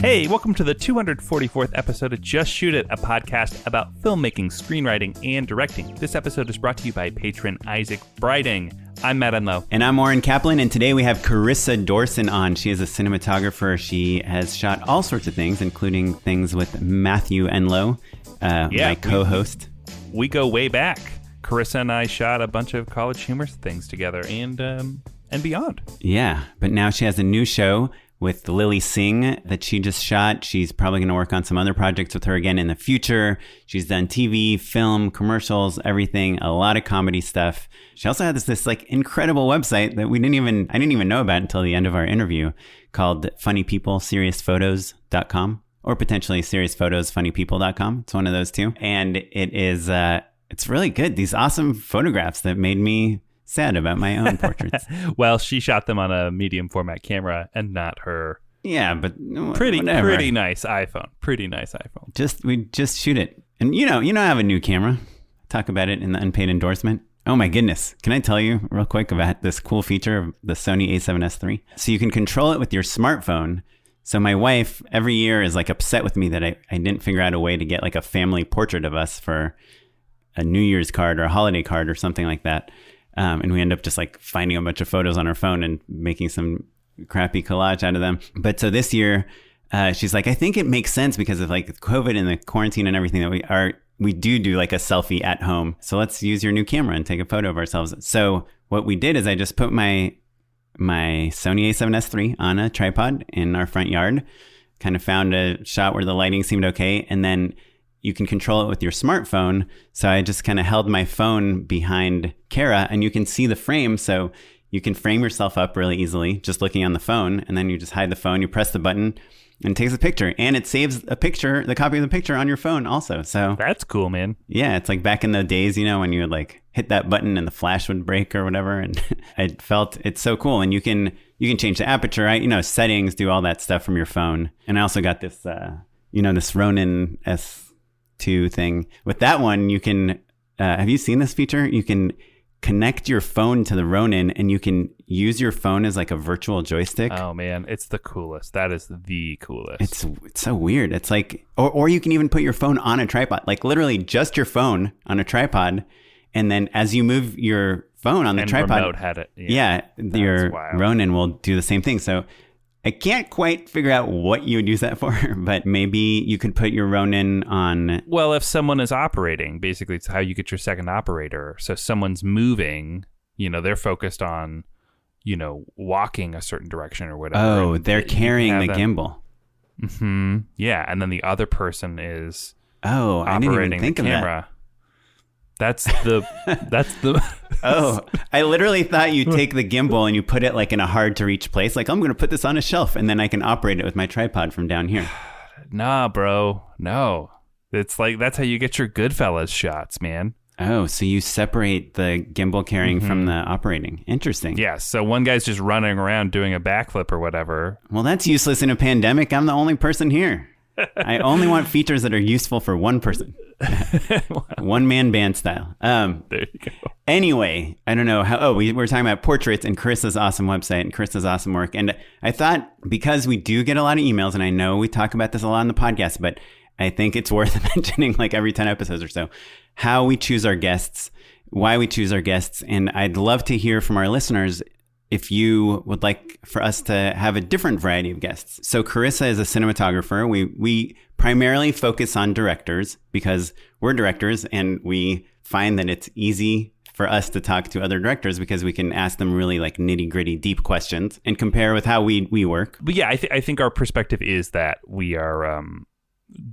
Hey, welcome to the 244th episode of Just Shoot It, a podcast about filmmaking, screenwriting, and directing. This episode is brought to you by patron Isaac Briding. I'm Matt Enlow. And I'm Oren Kaplan, and today we have Carissa Dorson on. She is a cinematographer. She has shot all sorts of things, including things with Matthew Enlow, my co-host. We go way back. Carissa and I shot a bunch of college humor things together and beyond. Yeah, but now she has a new show with Lily Singh that she just shot. She's probably going to work on some other projects with her again in the future. She's done TV, film, commercials, everything, a lot of comedy stuff. She also has this like incredible website that I didn't even know about until the end of our interview, called funnypeopleseriousphotos.com, or potentially seriousphotosfunnypeople.com. It's one of those two. And it is it's really good. These awesome photographs that made me sad about my own portraits. Well, she shot them on a medium format camera and not her. Yeah, but pretty nice iPhone. Pretty nice iPhone. We just shoot it. And you know, I have a new camera. Talk about it in the unpaid endorsement. Oh my goodness. Can I tell you real quick about this cool feature of the Sony A7S III? So you can control it with your smartphone. So my wife every year is like upset with me that I didn't figure out a way to get like a family portrait of us for a New Year's card or a holiday card or something like that. And we end up just like finding a bunch of photos on our phone and making some crappy collage out of them. But so this year, she's like, I think it makes sense because of like COVID and the quarantine and everything that we do like a selfie at home. So let's use your new camera and take a photo of ourselves. So what we did is I just put my Sony A7S III on a tripod in our front yard, kind of found a shot where the lighting seemed okay. And then you can control it with your smartphone. So I just kind of held my phone behind Kara and you can see the frame. So you can frame yourself up really easily just looking on the phone. And then you just hide the phone, you press the button and it takes a picture. And it saves the copy of the picture on your phone also. So that's cool, man. Yeah, it's like back in the days, you know, when you would like hit that button and the flash would break or whatever. And I felt it's so cool. And you can change the aperture, right? You know, settings, do all that stuff from your phone. And I also got this, this Ronin S2 thing. With that one, you can, have you seen this feature? You can connect your phone to the Ronin and you can use your phone as like a virtual joystick. Oh man, it's the coolest. That is the coolest. It's so weird. It's like, or you can even put your phone on a tripod, like literally just your phone on a tripod. And then as you move your phone on the tripod, remote had it. Yeah, your Ronin will do the same thing. So I can't quite figure out what you would use that for, but maybe you could put your Ronin on. Well, if someone is operating, basically it's how you get your second operator. So someone's moving, they're focused on, walking a certain direction or whatever. Oh, they're carrying the gimbal. Mm-hmm. Yeah. And then the other person is I didn't even think the camera. Of that. That's the. Oh, I literally thought you take the gimbal and you put it like in a hard to reach place. Like, I'm going to put this on a shelf and then I can operate it with my tripod from down here. Nah, bro. No. It's like, that's how you get your Goodfellas shots, man. Oh, so you separate the gimbal carrying from the operating. Interesting. Yeah. So one guy's just running around doing a backflip or whatever. Well, that's useless in a pandemic. I'm the only person here. I only want features that are useful for one person. One man band style. There you go. Anyway, I don't know how. We were talking about portraits and Carissa's awesome website and Carissa's awesome work. And I thought because we do get a lot of emails, and I know we talk about this a lot on the podcast, but I think it's worth mentioning like every 10 episodes or so, how we choose our guests, why we choose our guests. And I'd love to hear from our listeners if you would like for us to have a different variety of guests. So Carissa is a cinematographer. We primarily focus on directors because we're directors and we find that it's easy for us to talk to other directors because we can ask them really like nitty gritty, deep questions and compare with how we work. But yeah, I think our perspective is that we are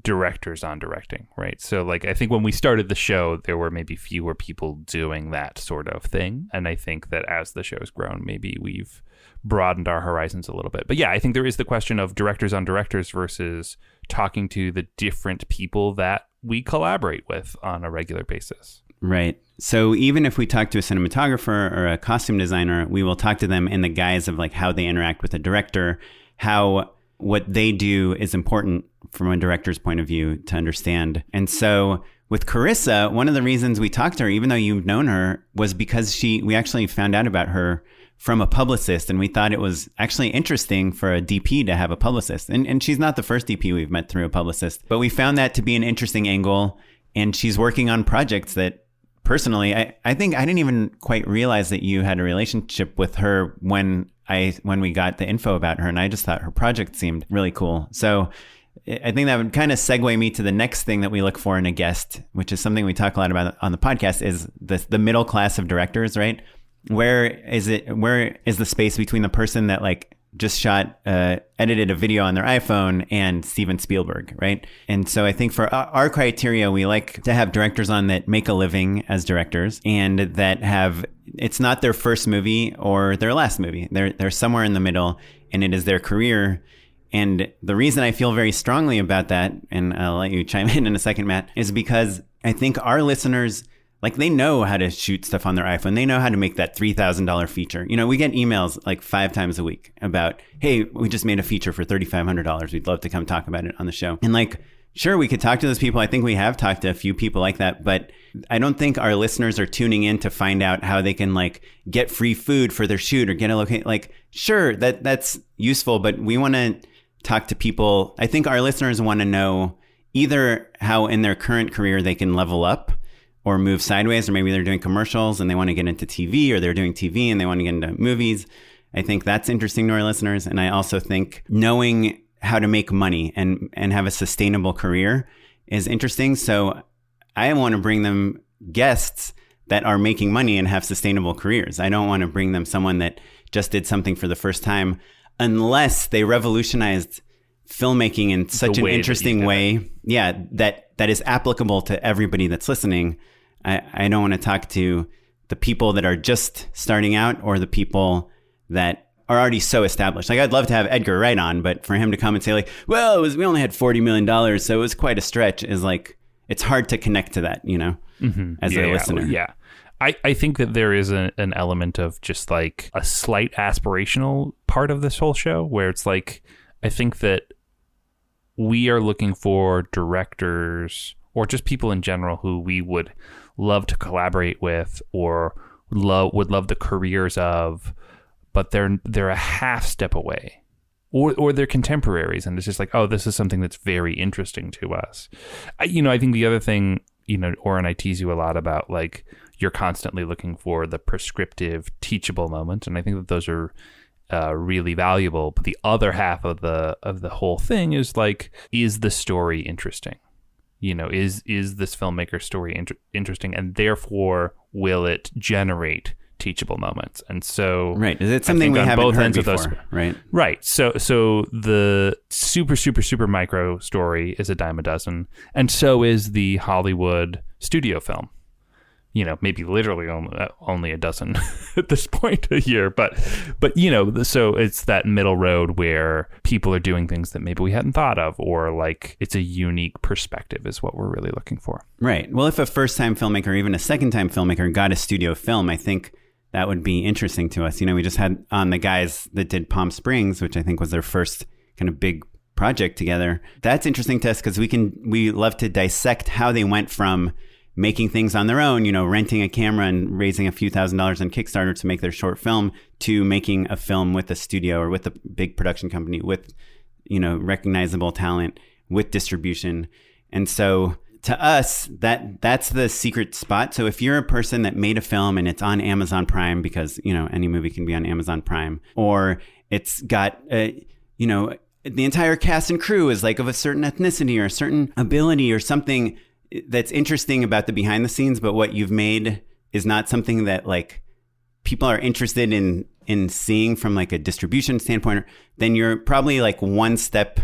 directors on directing, right? So like I think when we started the show, there were maybe fewer people doing that sort of thing. And I think that as the show's grown, maybe we've broadened our horizons a little bit. But yeah, I think there is the question of directors on directors versus talking to the different people that we collaborate with on a regular basis. Right. So even if we talk to a cinematographer or a costume designer, we will talk to them in the guise of like how they interact with a director, how what they do is important from a director's point of view to understand. And so with Carissa, one of the reasons we talked to her, even though you've known her, was because we actually found out about her from a publicist. And we thought it was actually interesting for a DP to have a publicist. And she's not the first DP we've met through a publicist, but we found that to be an interesting angle. And she's working on projects that personally, I think I didn't even quite realize that you had a relationship with her when we got the info about her. And I just thought her project seemed really cool. So I think that would kind of segue me to the next thing that we look for in a guest, which is something we talk a lot about on the podcast, is the middle class of directors, right? Where is the space between the person that like just edited a video on their iPhone and Steven Spielberg, right? And so I think for our criteria, we like to have directors on that make a living as directors and that it's not their first movie or their last movie. They're somewhere in the middle and it is their career. And the reason I feel very strongly about that, and I'll let you chime in a second, Matt, is because I think our listeners, like, they know how to shoot stuff on their iPhone. They know how to make that $3,000 feature. We get emails like 5 times a week about, hey, we just made a feature for $3,500. We'd love to come talk about it on the show. And like, sure, we could talk to those people. I think we have talked to a few people like that, but I don't think our listeners are tuning in to find out how they can like get free food for their shoot or get a location. Like, sure, that's useful, but we want to talk to people. I think our listeners want to know either how in their current career they can level up or move sideways, or maybe they're doing commercials and they want to get into TV, or they're doing TV and they want to get into movies. I think that's interesting to our listeners. And I also think knowing how to make money and have a sustainable career is interesting. So I want to bring them guests that are making money and have sustainable careers. I don't want to bring them someone that just did something for the first time unless they revolutionized filmmaking in such an interesting way. Yeah, that is applicable to everybody that's listening. I don't want to talk to the people that are just starting out or the people that are already so established. Like, I'd love to have Edgar Wright on, but for him to come and say like, well, we only had $40 million, so it was quite a stretch, is like, it's hard to connect to that, as a listener. Yeah. I think that there is an element of just like a slight aspirational part of this whole show where it's like, I think that we are looking for directors or just people in general who we would love to collaborate with or would love the careers of, but they're a half step away, or they're contemporaries, and it's just like, oh, this is something that's very interesting to us. I think the other thing, Oren, I tease you a lot about, like, you're constantly looking for the prescriptive, teachable moment, and I think that those are really valuable. But the other half of the whole thing is like, is the story interesting? Is this filmmaker's story interesting, and therefore will it generate teachable moments? And so, right, is it something we haven't heard before? Right. So the super, super, super micro story is a dime a dozen, and so is the Hollywood studio film. Maybe literally only a dozen at this point a year, but so it's that middle road where people are doing things that maybe we hadn't thought of, or like it's a unique perspective is what we're really looking for. Right. Well, if a first-time filmmaker or even a second-time filmmaker got a studio film, I think that would be interesting to us. We just had on the guys that did Palm Springs, which I think was their first kind of big project together. That's interesting to us because we love to dissect how they went from making things on their own, renting a camera and raising a few $1,000s on Kickstarter to make their short film, to making a film with a studio or with a big production company with, recognizable talent, with distribution. And so to us, that's the secret spot. So if you're a person that made a film and it's on Amazon Prime, because, any movie can be on Amazon Prime, or it's got, the entire cast and crew is like of a certain ethnicity or a certain ability or something that's interesting about the behind the scenes, but what you've made is not something that like people are interested in seeing from like a distribution standpoint, then you're probably like one step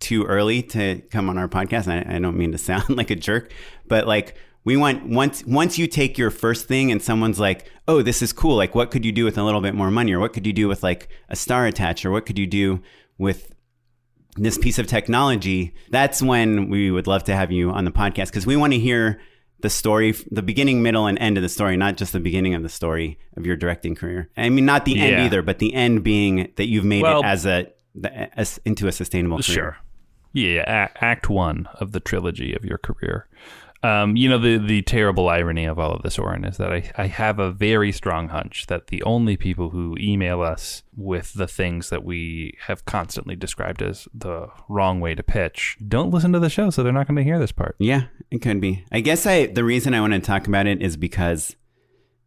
too early to come on our podcast. I don't mean to sound like a jerk, but like, we want, once you take your first thing and someone's like, oh, this is cool, like what could you do with a little bit more money, or what could you do with like a star attached, or what could you do with this piece of technology, that's when we would love to have you on the podcast, because we want to hear the story, the beginning, middle, and end of the story, not just the beginning of the story of your directing career. I mean, not the end either, but the end being that you've made it as into a sustainable career. Sure. Yeah, Act 1 of the trilogy of your career. The terrible irony of all of this, Oren, is that I have a very strong hunch that the only people who email us with the things that we have constantly described as the wrong way to pitch don't listen to the show, so they're not going to hear this part. Yeah, it could be. I guess the reason I want to talk about it is because,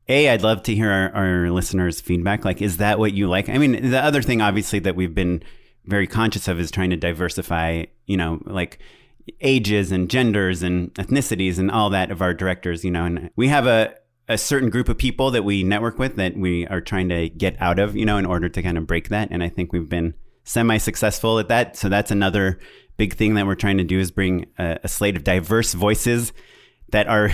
I'd love to hear our listeners' feedback. Like, is that what you like? I mean, the other thing, obviously, that we've been very conscious of is trying to diversify, like ages and genders and ethnicities and all that of our directors, and we have a certain group of people that we network with that we are trying to get out of, in order to kind of break that. And I think we've been semi-successful at that. So that's another big thing that we're trying to do, is bring a slate of diverse voices that are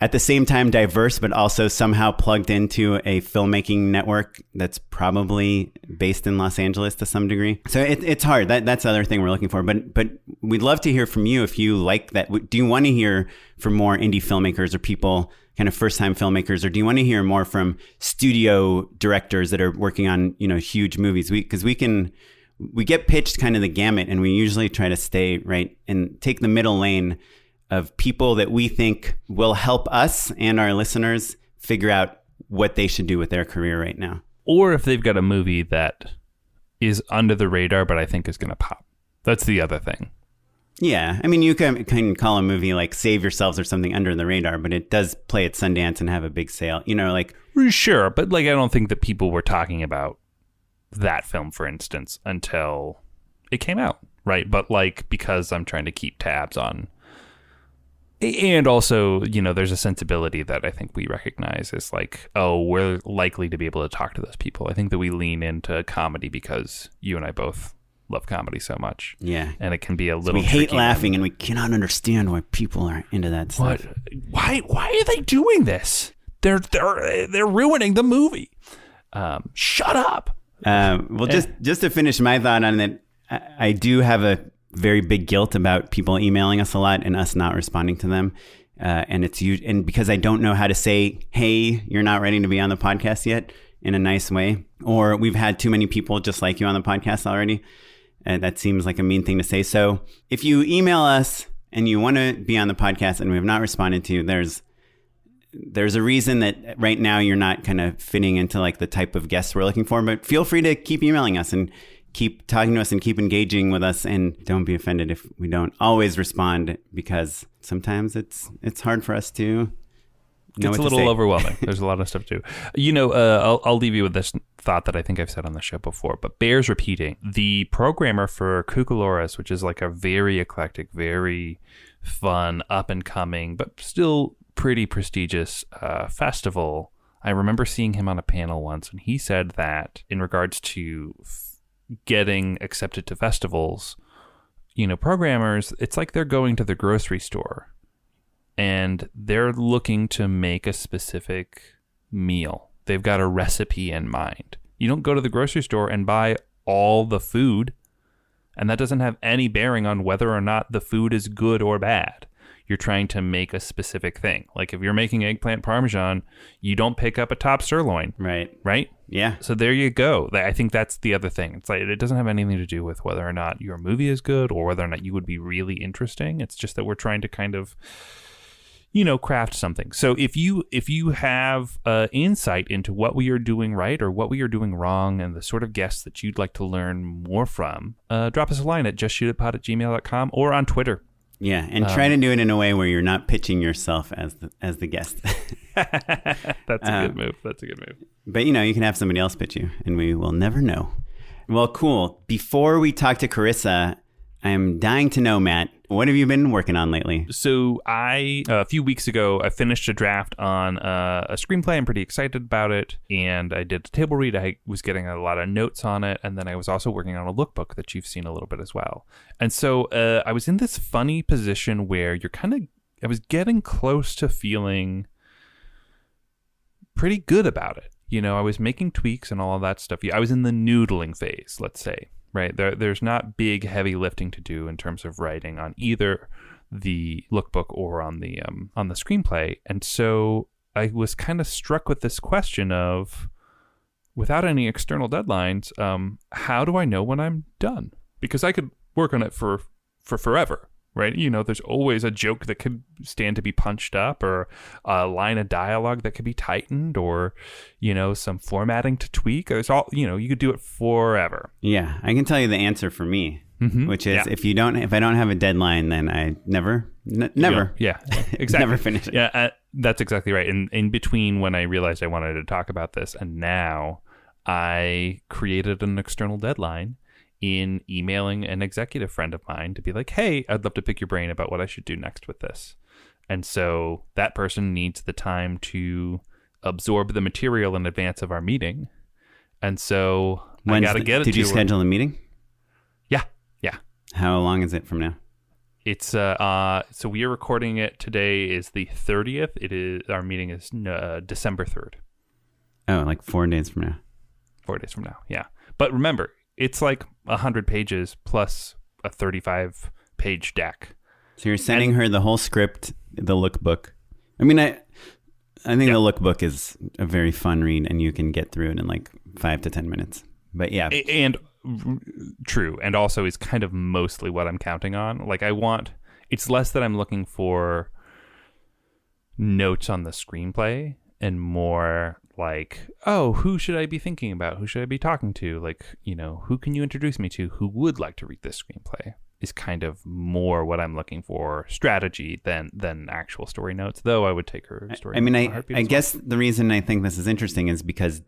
at the same time diverse, but also somehow plugged into a filmmaking network that's probably based in Los Angeles to some degree. So it's hard. That's the other thing we're looking for. But we'd love to hear from you if you like that. Do you want to hear from more indie filmmakers or people, kind of first-time filmmakers, or do you want to hear more from studio directors that are working on, huge movies? Because we get pitched kind of the gamut, and we usually try to stay right and take the middle lane of people that we think will help us and our listeners figure out what they should do with their career right now. Or if they've got a movie that is under the radar, but I think is going to pop. That's the other thing. Yeah. I mean, you can call a movie like Save Yourselves or something under the radar, but it does play at Sundance and have a big sale, Sure. But I don't think that people were talking about that film, for instance, until it came out. Right. But because I'm trying to keep tabs on. And also, there's a sensibility that I think we recognize as we're likely to be able to talk to those people. I think that we lean into comedy because you and I both love comedy so much. Yeah. And it can be a little we hate laughing and we cannot understand why people are into that stuff. Why are they doing this? They're ruining the movie. Shut up. Just to finish my thought on that, I do have a very big guilt about people emailing us a lot and us not responding to them. And because I don't know how to say, hey, you're not ready to be on the podcast yet in a nice way, or we've had too many people just like you on the podcast already. That seems like a mean thing to say. So if you email us and you want to be on the podcast and we have not responded to you, there's a reason that right now you're not kind of fitting into the type of guests we're looking for, but feel free to keep emailing us and keep talking to us and keep engaging with us, and don't be offended if we don't always respond, because sometimes it's hard for us to know. It's a little overwhelming. There's a lot of stuff to do. I'll leave you with this thought that I think I've said on the show before, but bears repeating. The programmer for Cucaloras, which is a very eclectic, very fun, up and coming, but still pretty prestigious festival. I remember seeing him on a panel once, and he said that in regards to getting accepted to festivals, programmers, it's like they're going to the grocery store and they're looking to make a specific meal. They've got a recipe in mind. You don't go to the grocery store and buy all the food, and that doesn't have any bearing on whether or not the food is good or bad. You're trying to make a specific thing. Like if you're making eggplant parmesan, you don't pick up a top sirloin. Right? Yeah. So there you go. I think that's the other thing. It's it doesn't have anything to do with whether or not your movie is good or whether or not you would be really interesting. It's just that we're trying to kind of, craft something. So if you have insight into what we are doing right or what we are doing wrong and the sort of guests that you'd like to learn more from, drop us a line at justshootitpod@gmail.com or on Twitter. Yeah, and try to do it in a way where you're not pitching yourself as the guest. That's a good move. But, you can have somebody else pitch you, and we will never know. Well, cool. Before we talk to Carissa, I'm dying to know, Matt, what have you been working on lately? So a few weeks ago, I finished a draft on a screenplay. I'm pretty excited about it. And I did a table read. I was getting a lot of notes on it. And then I was also working on a lookbook that you've seen a little bit as well. And so I was in this funny position where I was getting close to feeling pretty good about it. I was making tweaks and all of that stuff. I was in the noodling phase, let's say. Right. There's not big, heavy lifting to do in terms of writing on either the lookbook or on the screenplay. And so I was kind of struck with this question of, without any external deadlines, how do I know when I'm done? Because I could work on it for forever. right? There's always a joke that could stand to be punched up, or a line of dialogue that could be tightened, or, some formatting to tweak. There's all, you could do it forever. Yeah, I can tell you the answer for me, which is if I don't have a deadline, then I never. Yeah, exactly. Never finish it. Yeah, that's exactly right. And in between when I realized I wanted to talk about this and now, I created an external deadline in emailing an executive friend of mine to be like, hey, I'd love to pick your brain about what I should do next with this. And so that person needs the time to absorb the material in advance of our meeting. And so I got to get it to her. Did you schedule a meeting? Yeah. How long is it from now? It's so we are recording it today is the 30th. Our meeting is December 3rd. Oh, like 4 days from now. 4 days from now, yeah. But remember, it's like 100 pages plus a 35-page deck. So you're sending her the whole script, the lookbook. I mean, I think the lookbook is a very fun read, and you can get through it in like 5 to 10 minutes. But yeah. And true. And also is kind of mostly what I'm counting on. Like it's less that I'm looking for notes on the screenplay and more like, oh, who should I be thinking about? Who should I be talking to? Like, who can you introduce me to who would like to read this screenplay is kind of more what I'm looking for, strategy than actual story notes, though I would take her story. I mean, I guess the reason I think this is interesting is because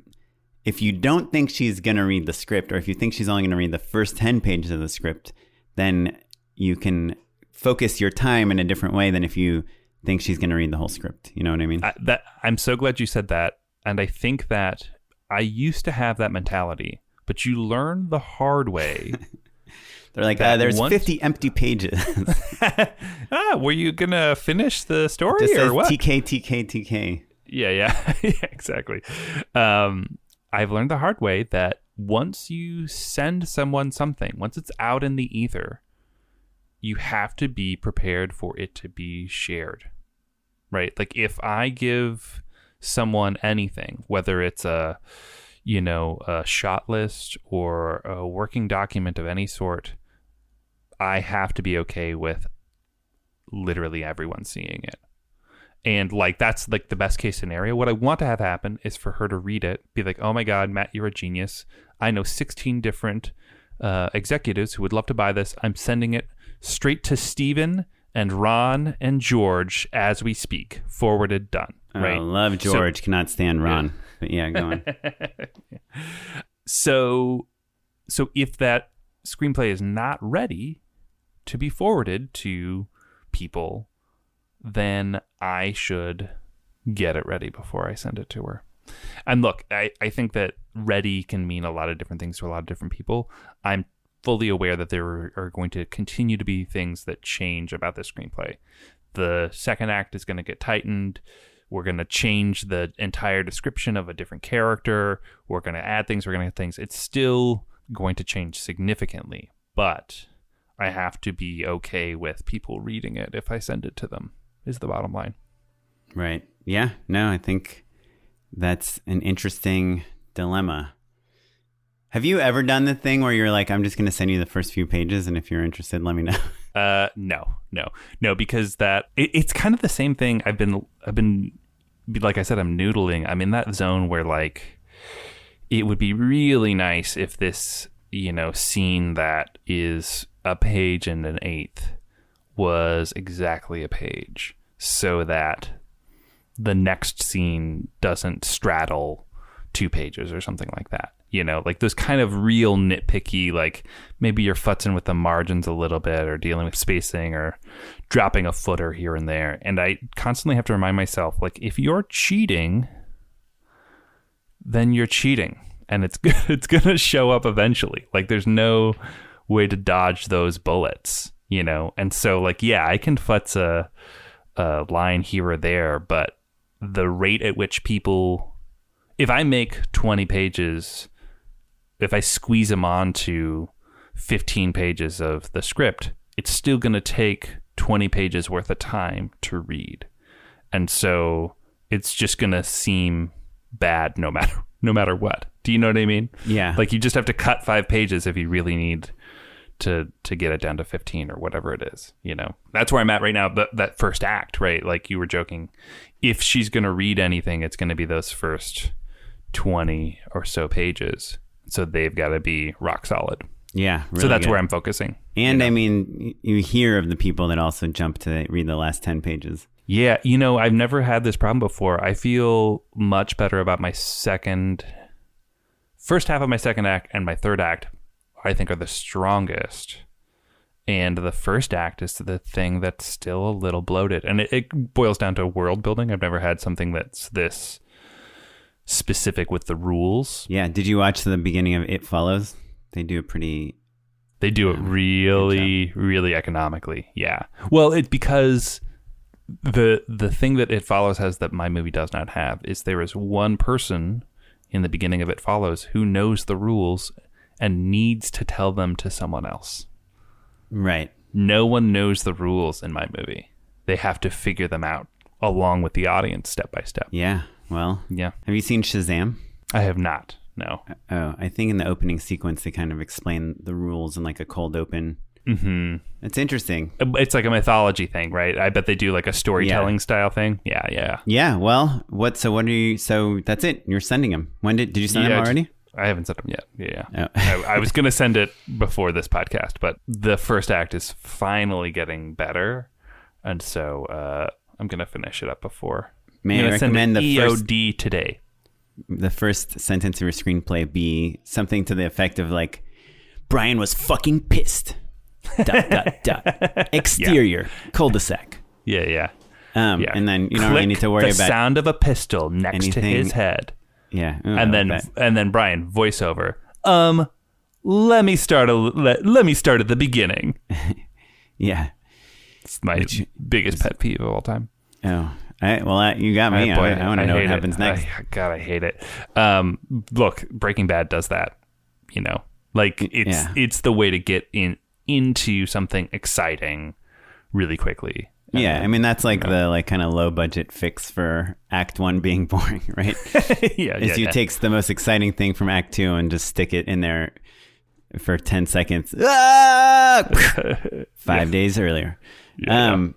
if you don't think she's going to read the script, or if you think she's only going to read the first 10 pages of the script, then you can focus your time in a different way than if you think she's going to read the whole script. You know what I mean? I'm so glad you said that. And I think that I used to have that mentality, but you learn the hard way. They're like, there's 50 empty pages. Were you going to finish the story it just or says what? TK. Yeah, yeah, exactly. I've learned the hard way that once you send someone something, once it's out in the ether, you have to be prepared for it to be shared, right? Like if I give someone anything, whether it's a shot list or a working document of any sort, I have to be okay with literally everyone seeing it. And like that's like the best case scenario. What I want to have happen is for her to read it, be like, oh my God, Matt, you're a genius. I know 16 different executives who would love to buy this. I'm sending it straight to Steven and Ron and George as we speak. Forwarded, done. Right? I love George, cannot stand Ron. Yeah. But yeah, go on. So if that screenplay is not ready to be forwarded to people, then I should get it ready before I send it to her. And look, I think that ready can mean a lot of different things to a lot of different people. I'm fully aware that there are going to continue to be things that change about the screenplay. The second act is going to get tightened. We're going to change the entire description of a different character. We're going to add things. We're going to add things. It's still going to change significantly, but I have to be okay with people reading it if I send it to them, is the bottom line. Right. Yeah. No, I think that's an interesting dilemma. Have you ever done the thing where you're like, I'm just going to send you the first few pages, and if you're interested, let me know? No, because it's kind of the same thing. I've been, like I said, I'm noodling. I'm in that zone where like, it would be really nice if this, scene that is a page and an eighth was exactly a page, so that the next scene doesn't straddle 2 pages or something like that. Like those kind of real nitpicky, like maybe you're futzing with the margins a little bit or dealing with spacing or dropping a footer here and there. And I constantly have to remind myself, like, if you're cheating, then you're cheating, and it's going to show up eventually. Like there's no way to dodge those bullets, And so like, yeah, I can futz a line here or there, but the rate at which people, if I make 20 pages, if I squeeze them onto 15 pages of the script, it's still going to take 20 pages worth of time to read. And so it's just going to seem bad no matter what. Do you know what I mean? Yeah. Like you just have to cut 5 pages if you really need to get it down to 15 or whatever it is, That's where I'm at right now. That first act, right? Like you were joking, if she's going to read anything, it's going to be those first 20 or so pages. So they've got to be rock solid. Yeah. Really so that's good. where I'm focusing. And I mean, you hear of the people that also jump to read the last 10 pages. Yeah. I've never had this problem before. I feel much better about my first half of my second act and my third act, I think, are the strongest. And the first act is the thing that's still a little bloated. And it boils down to world building. I've never had something that's this specific with the rules. Yeah. Did you watch the beginning of It Follows? They do it really, really economically. Yeah. Well, it's because the thing that It Follows has that my movie does not have is there is one person in the beginning of It Follows who knows the rules and needs to tell them to someone else. Right. No one knows the rules in my movie. They have to figure them out along with the audience step by step. Yeah. Well, yeah. Have you seen Shazam? I have not. No. Oh, I think in the opening sequence, they kind of explain the rules in like a cold open. Mm-hmm. It's interesting. It's like a mythology thing, right? I bet they do like a storytelling style thing. Yeah. Yeah. Well, so that's it. You're sending them. Did you send them already? I haven't sent them yet. Yeah. Oh. I was going to send it before this podcast, but the first act is finally getting better. And so I'm going to finish it up before. May I recommend the EOD today? The first sentence of your screenplay be something to the effect of like, Brian was fucking pissed. ... Exterior, cul-de-sac. Yeah. And then you don't really need to worry about the sound of a pistol next to his head. Yeah. Ooh, and then Brian, voiceover. Let me start at the beginning. Yeah. It's my biggest pet peeve of all time. Oh. You got me. I want to know what happens next. God, I hate it. Look, Breaking Bad does that. Like it's the way to get into something exciting really quickly. Yeah, I mean that's like the like kind of low budget fix for Act 1 being boring, right? You takes the most exciting thing from Act 2 and just stick it in there for 10 seconds. 5 days earlier. Yeah.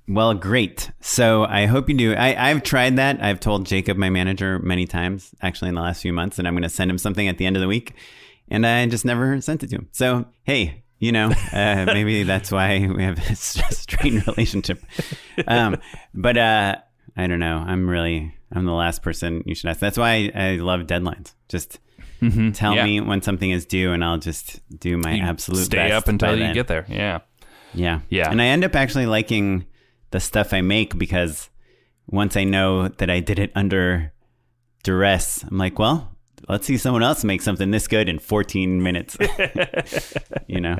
Well, great. So I hope you do. I've tried that. I've told Jacob, my manager, many times, actually in the last few months, that I'm going to send him something at the end of the week. And I just never sent it to him. So, hey, maybe that's why we have a strained relationship. But I don't know. I'm the last person you should ask. That's why I love deadlines. Just tell me when something is due and I'll just do my absolute best. Stay up until you get there. Yeah. And I end up actually liking the stuff I make because once I know that I did it under duress, I'm like, well, let's see someone else make something this good in 14 minutes. Yeah.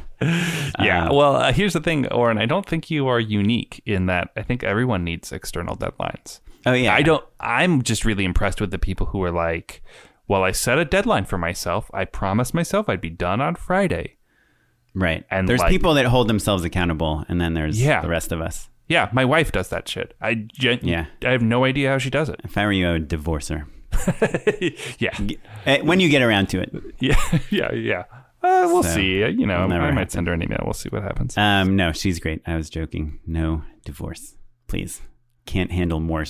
Well, here's the thing, Oren. I don't think you are unique in that. I think everyone needs external deadlines. Oh yeah. I'm just really impressed with the people who are like, well, I set a deadline for myself. I promised myself I'd be done on Friday. Right. And there's people that hold themselves accountable, and then there's the rest of us. Yeah, my wife does that shit. I have no idea how she does it. If I were you, I would divorce her. Yeah. When you get around to it. Yeah. We'll see. I might send her an email. We'll see what happens. No, she's great. I was joking. No divorce, please. Can't handle more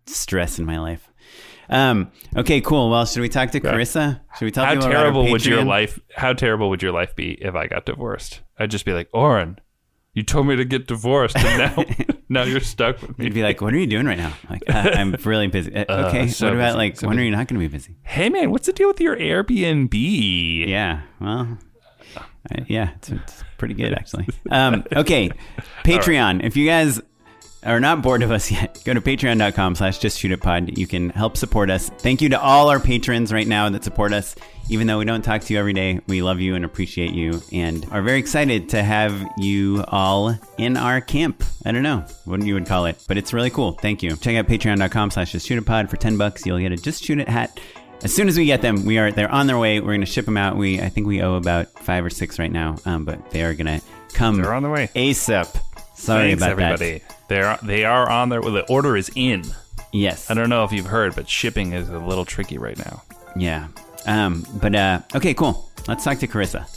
stress in my life. Okay, cool. Well, should we talk to Carissa? Should we tell people about our Patreon? How terrible would your life be if I got divorced? I'd just be like, Oren, you told me to get divorced, and now you're stuck with me. You'd be like, what are you doing right now? Like, I'm really busy. Okay, so what about busy, when are you not going to be busy? Hey, man, what's the deal with your Airbnb? Yeah, well, it's pretty good, actually. Okay, Patreon. Right. If you guys are not bored of us yet, go to patreon.com/justshootitpod. You can help support us. Thank you to all our patrons right now that support us. Even though we don't talk to you every day, we love you and appreciate you and are very excited to have you all in our camp. I don't know what you would call it, but it's really cool. Thank you. Check out patreon.com/justshootitpod for $10. You'll get a Just Shoot It hat. As soon as we get them, they're on their way. We're going to ship them out. I think we owe about 5 or 6 right now, but they are going to come. They're on the way. ASAP. Sorry about everybody. They are on there. Well, the order is in. Yes. I don't know if you've heard, but shipping is a little tricky right now. Yeah. Okay, cool. Let's talk to Carissa.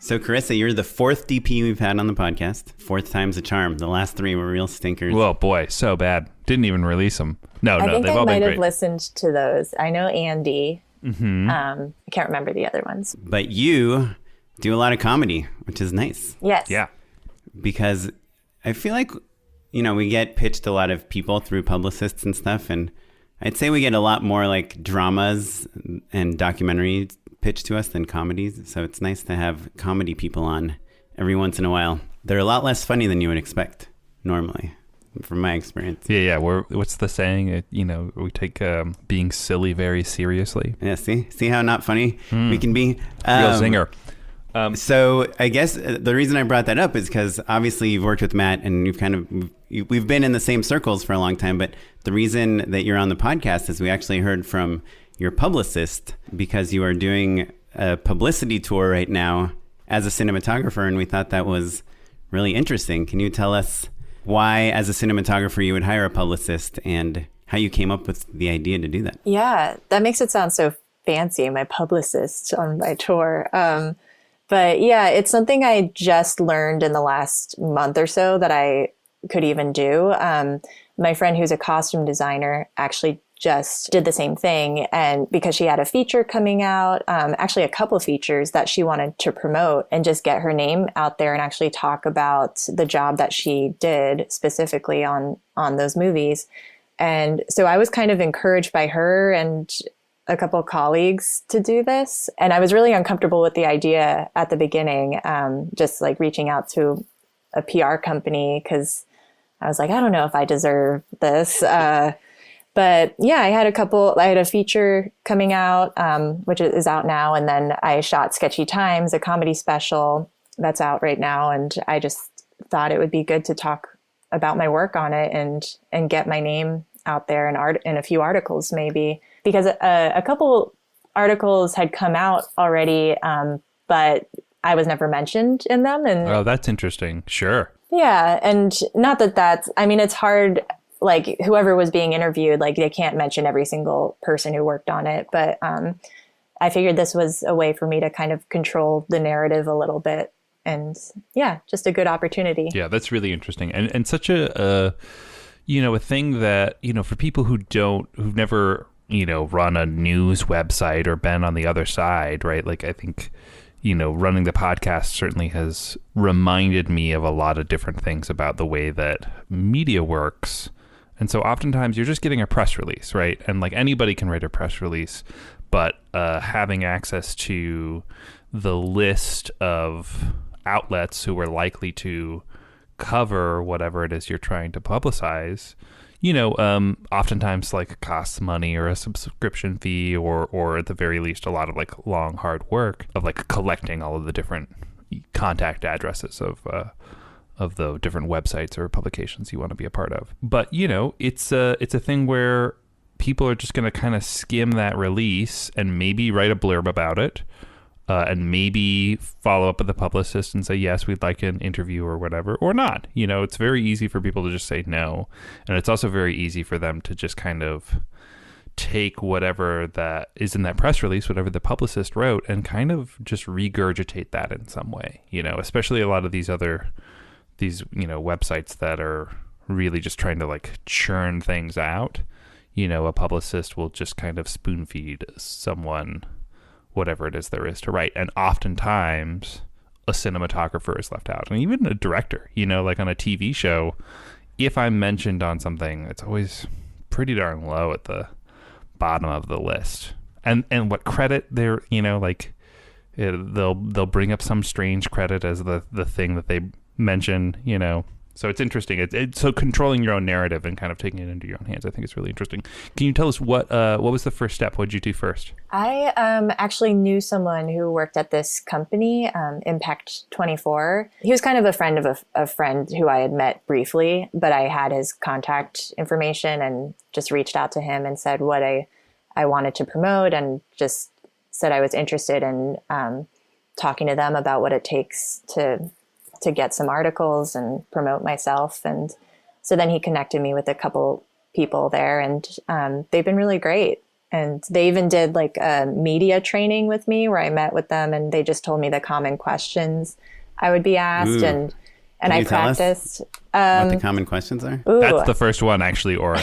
So, Carissa, you're the fourth DP we've had on the podcast. Fourth time's a charm. The last three were real stinkers. Well, boy, so bad. Didn't even release them. No, I think they've I all been might have great. listened to those. I know Andy. Mm-hmm. I can't remember the other ones. But you do a lot of comedy, which is nice. Yes. Yeah. Because I feel like, we get pitched a lot of people through publicists and stuff. And I'd say we get a lot more like dramas and documentaries pitched to us than comedies. So it's nice to have comedy people on every once in a while. They're a lot less funny than you would expect normally, from my experience. Yeah. What's the saying? We take being silly very seriously. Yeah, see how not funny we can be? Real zinger. So I guess the reason I brought that up is because obviously you've worked with Matt and we've been in the same circles for a long time. But the reason that you're on the podcast is we actually heard from your publicist because you are doing a publicity tour right now as a cinematographer. And we thought that was really interesting. Can you tell us why, as a cinematographer, you would hire a publicist and how you came up with the idea to do that? Yeah, that makes it sound so fancy, my publicist on my tour. But yeah, it's something I just learned in the last month or so that I could even do. My friend who's a costume designer actually just did the same thing. And because she had a feature coming out, actually a couple of features that she wanted to promote and just get her name out there and actually talk about the job that she did specifically on those movies. And so I was kind of encouraged by her and a couple of colleagues to do this. And I was really uncomfortable with the idea at the beginning, just like reaching out to a PR company because I was like, I don't know if I deserve this. But yeah, I had a feature coming out, which is out now. And then I shot Sketchy Times, a comedy special that's out right now. And I just thought it would be good to talk about my work on it and get my name out there in a few articles maybe, because a couple articles had come out already, but I was never mentioned in them. And Oh, that's interesting. Sure. yeah. And not that's, it's hard, like whoever was being interviewed, like they can't mention every single person who worked on it. But I figured this was a way for me to kind of control the narrative a little bit. And yeah, just a good opportunity. Yeah, that's really interesting. And such a thing that, for people who've never, run a news website or been on the other side, right? Like I think, running the podcast certainly has reminded me of a lot of different things about the way that media works. And so oftentimes you're just getting a press release, right? And like anybody can write a press release, but having access to the list of outlets who are likely to cover whatever it is you're trying to publicize, oftentimes like costs money or a subscription fee or at the very least a lot of like long hard work of like collecting all of the different contact addresses of the different websites or publications you want to be a part of. But it's a thing where people are just going to kind of skim that release and maybe write a blurb about it. And maybe follow up with the publicist and say, yes, we'd like an interview or whatever, or not. It's very easy for people to just say no. And it's also very easy for them to just kind of take whatever that is in that press release, whatever the publicist wrote, and kind of just regurgitate that in some way, especially a lot of these websites that are really just trying to like churn things out. A publicist will just kind of spoon feed someone whatever it is there is to write. And oftentimes a cinematographer is left out, and even a director, like on a TV show, if I'm mentioned on something, it's always pretty darn low at the bottom of the list. And what credit they're, they'll bring up some strange credit as the thing that they mention, So it's interesting. So controlling your own narrative and kind of taking it into your own hands, I think is really interesting. Can you tell us what was the first step? What did you do first? I actually knew someone who worked at this company, Impact 24. He was kind of a friend of a friend who I had met briefly, but I had his contact information and just reached out to him and said what I wanted to promote and just said I was interested in talking to them about what it takes to get some articles and promote myself. And so then he connected me with a couple people there, and they've been really great. And they even did like a media training with me where I met with them and they just told me the common questions I would be asked. Ooh. And Can I you tell us practiced. what the common questions are? That's the first one, actually, Oren.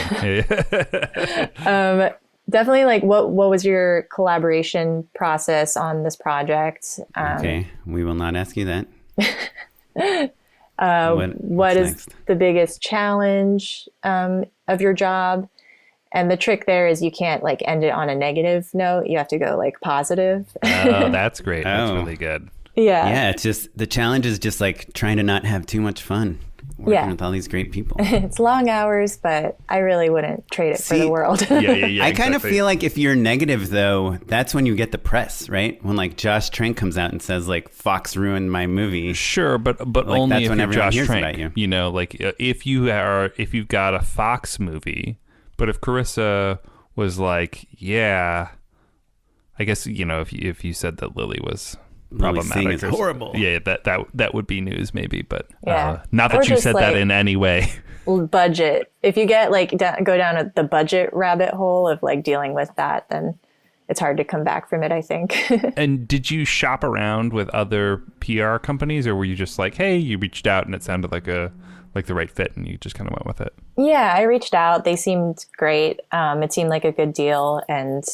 Definitely, like what was your collaboration process on this project? Okay, we will not ask you that. What is next? the biggest challenge of your job? And the trick there is you can't like end it on a negative note. You have to go like positive. Oh, that's great. That's Oh. really good. Yeah. Yeah, it's just the challenge is just like trying to not have too much fun working with all these great people. It's long hours, but I really wouldn't trade it for the world. Yeah. I kind of exactly. feel like if you're negative though, that's when you get the press, right? When like Josh Trank comes out and says like Fox ruined my movie. Sure, but Like, only that's if when you're everyone Josh hears Trank. about you. You know, like if you've got a Fox movie, but if Carissa was like, yeah, I guess if you said that Lily was problematic, Singh is horrible. Yeah, that would be news maybe, but Yeah. not Or that you just, said that like, in any way. Budget. If you get like go down the budget rabbit hole of like dealing with that, then it's hard to come back from it, I think. And did you shop around with other PR companies, or were you just like, hey, you reached out and it sounded like the right fit and you just kind of went with it? Yeah, I reached out. They seemed great. It seemed like a good deal. And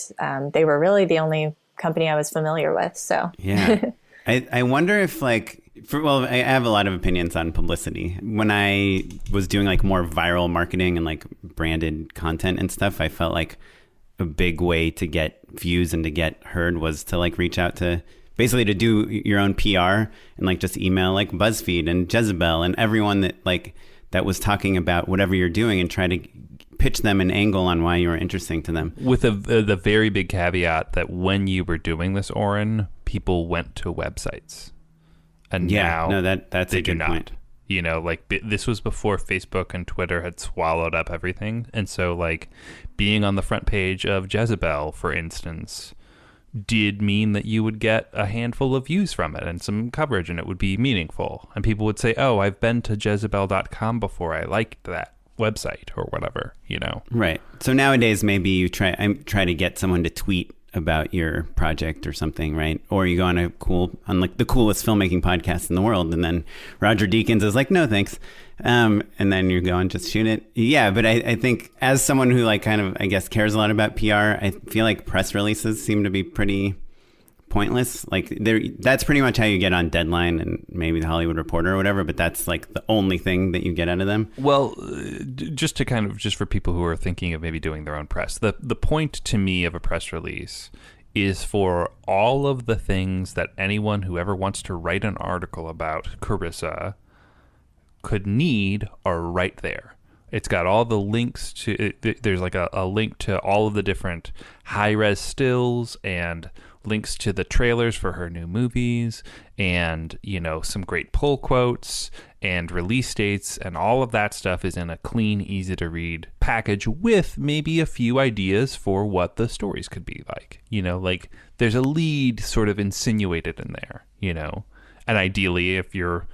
they were really the only company I was familiar with. So Yeah. I wonder if like, I have a lot of opinions on publicity. When I was doing like more viral marketing and like branded content and stuff, I felt like a big way to get views and to get heard was to like reach out to basically to do your own PR and like just email like BuzzFeed and Jezebel and everyone that was talking about whatever you're doing and try to pitch them an angle on why you were interesting to them. With the very big caveat that when you were doing this, Oren, people went to websites. And now that's they a do good not. point. You know, like this was before Facebook and Twitter had swallowed up everything. And so like being on the front page of Jezebel, for instance, did mean that you would get a handful of views from it and some coverage, and it would be meaningful. And people would say, oh, I've been to Jezebel.com before. I liked that website or whatever, Right. So nowadays, maybe you try to get someone to tweet about your project or something, right? Or you go on like the coolest filmmaking podcast in the world, and then Roger Deakins is like, no, thanks. And then you go and just shoot it. Yeah, but I think as someone who like kind of, I guess, cares a lot about PR, I feel like press releases seem to be pretty pointless. Like that's pretty much how you get on Deadline and maybe the Hollywood Reporter or whatever, but that's like the only thing that you get out of them. Well, just for people who are thinking of maybe doing their own press, the point to me of a press release is for all of the things that anyone who ever wants to write an article about Carissa could need are right there. It's got all the links to there's like a link to all of the different high-res stills and links to the trailers for her new movies and, some great pull quotes and release dates, and all of that stuff is in a clean, easy to read package with maybe a few ideas for what the stories could be like. Like there's a lead sort of insinuated in there, and ideally if you're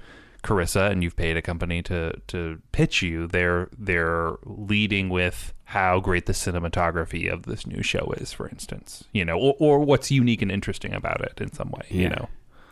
Carissa and you've paid a company to pitch you, they're leading with how great the cinematography of this new show is, for instance, or what's unique and interesting about it in some way,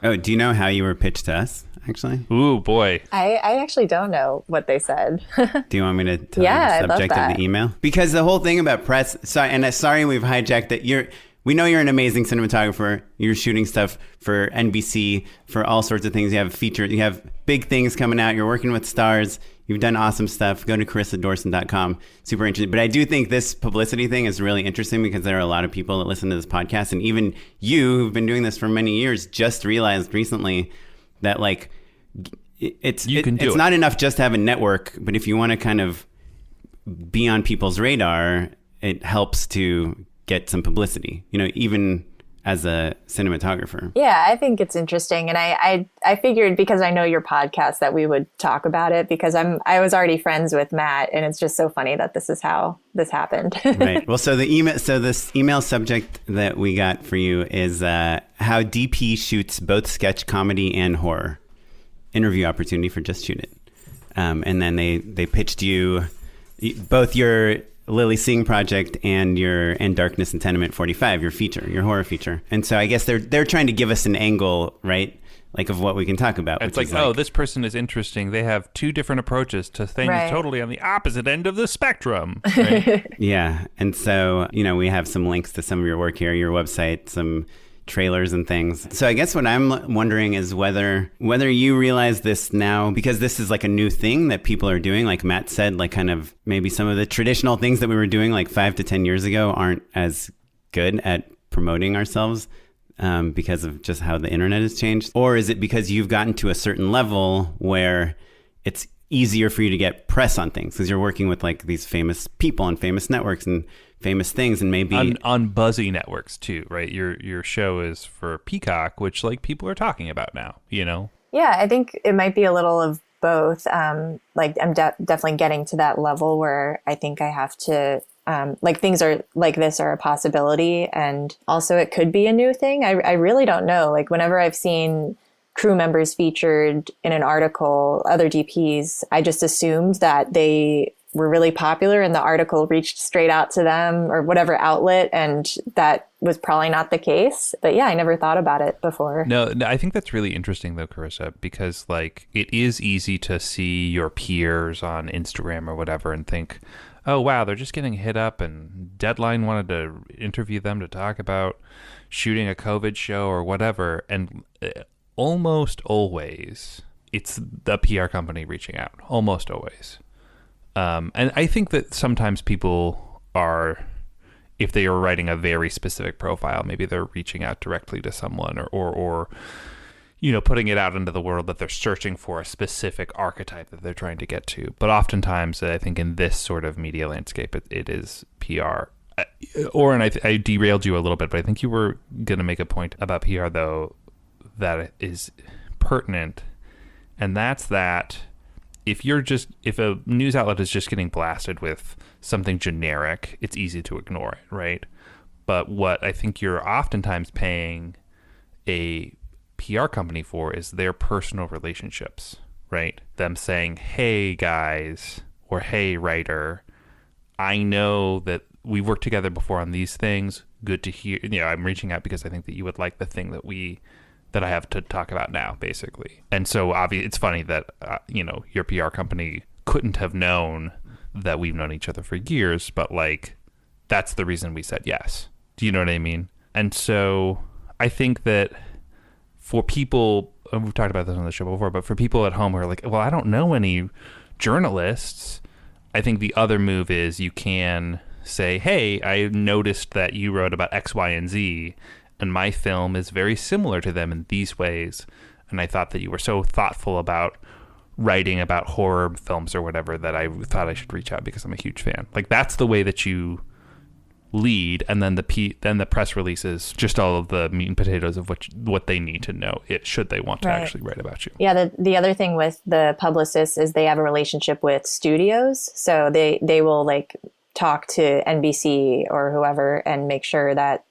Oh, do you know how you were pitched to us, actually? Ooh, boy. I actually don't know what they said. Do you want me to tell you Yeah, the I'd love subject of that. the email? Because the whole thing about press, sorry we've hijacked it. We know you're an amazing cinematographer. You're shooting stuff for NBC, for all sorts of things. You have features, you have big things coming out. You're working with stars. You've done awesome stuff. Go to CarissaDorson.com. Super interesting. But I do think this publicity thing is really interesting because there are a lot of people that listen to this podcast. And even you, who've been doing this for many years, just realized recently that like it's not enough just to have a network. But if you want to kind of be on people's radar, it helps to get some publicity, even as a cinematographer. Yeah, I think it's interesting. And I figured because I know your podcast that we would talk about it because I was already friends with Matt, and it's just so funny that this is how this happened. Right. Well, this email subject that we got for you is how DP shoots both sketch comedy and horror. Interview opportunity for Just Shoot It. And then they pitched you both your Lily Singh project and and Darkness and Tenement 45, your feature, your horror feature. And so I guess they're trying to give us an angle, right? Like of what we can talk about. It's like, oh, this person is interesting. They have two different approaches to things totally on the opposite end of the spectrum. Right? Yeah. And so, we have some links to some of your work here, your website, some trailers and things. So I guess what I'm wondering is whether you realize this now, because this is like a new thing that people are doing, like Matt said, like kind of maybe some of the traditional things that we were doing like 5 to 10 years ago aren't as good at promoting ourselves. Because of just how the internet has changed? Or is it because you've gotten to a certain level where it's easier for you to get press on things because you're working with like these famous people and famous networks and famous things, and maybe on buzzy networks too, right? Your show is for Peacock, which like people are talking about now, Yeah, I think it might be a little of both. Like I'm definitely getting to that level where I think I have to like things are like this are a possibility, and also it could be a new thing. I really don't know. Like whenever I've seen crew members featured in an article, other DPs, I just assumed that they were really popular and the article reached straight out to them or whatever outlet, and that was probably not the case. But yeah, I never thought about it before. No, I think that's really interesting though, Carissa, because like it is easy to see your peers on Instagram or whatever and think, oh, wow, they're just getting hit up and Deadline wanted to interview them to talk about shooting a COVID show or whatever. And almost always it's the PR company reaching out, almost always. And I think that sometimes people are, if they are writing a very specific profile, maybe they're reaching out directly to someone or putting it out into the world that they're searching for a specific archetype that they're trying to get to. But oftentimes, I think in this sort of media landscape, it is PR. Oren, I derailed you a little bit, but I think you were going to make a point about PR, though, that is pertinent. And that's that if a news outlet is just getting blasted with something generic, it's easy to ignore it, right? But what I think you're oftentimes paying a PR company for is their personal relationships, right? Them saying, hey guys, or hey writer, I know that we've worked together before on these things. Good to hear. I'm reaching out because I think that you would like the thing that I have to talk about now, basically. And so it's funny that, your PR company couldn't have known that we've known each other for years, but like, that's the reason we said yes. Do you know what I mean? And so I think that for people, we've talked about this on the show before, but for people at home who are like, well, I don't know any journalists, I think the other move is you can say, hey, I noticed that you wrote about X, Y, and Z, and my film is very similar to them in these ways. And I thought that you were so thoughtful about writing about horror films or whatever that I thought I should reach out because I'm a huge fan. Like that's the way that you lead, and then the press releases just all of the meat and potatoes of what they need to know should they want to actually write about you. Yeah, the other thing with the publicists is they have a relationship with studios, so they will like talk to NBC or whoever and make sure that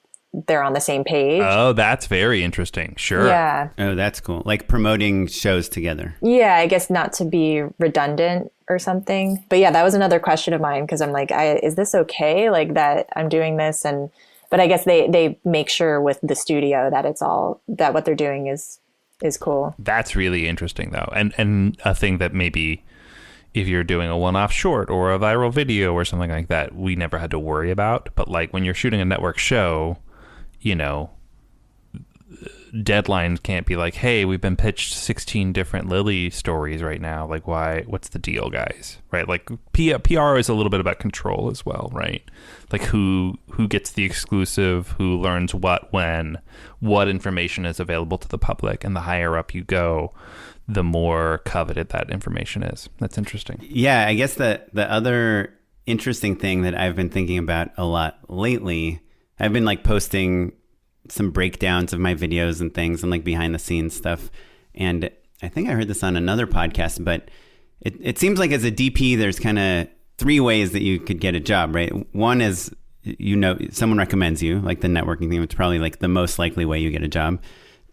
they're on the same page. Oh, that's very interesting. Sure. Yeah. Oh, that's cool. Like promoting shows together. Yeah, I guess not to be redundant or something. But yeah, that was another question of mine because I'm like, is this okay? Like that I'm doing this but I guess they make sure with the studio that it's all that what they're doing is cool. That's really interesting though. And a thing that maybe if you're doing a one-off short or a viral video or something like that, we never had to worry about. But like when you're shooting a network show, Deadline can't be like, hey, we've been pitched 16 different Lily stories right now. Like, what's the deal, guys? Right? Like PR is a little bit about control as well, right? Like who gets the exclusive, who learns what, when, what information is available to the public. And the higher up you go, the more coveted that information is. That's interesting. Yeah, I guess the other interesting thing that I've been thinking about a lot lately, I've been like posting some breakdowns of my videos and things and like behind the scenes stuff. And I think I heard this on another podcast, but it seems like as a DP, there's kind of 3 ways that you could get a job, right? One is, someone recommends you, like the networking thing, it's probably like the most likely way you get a job.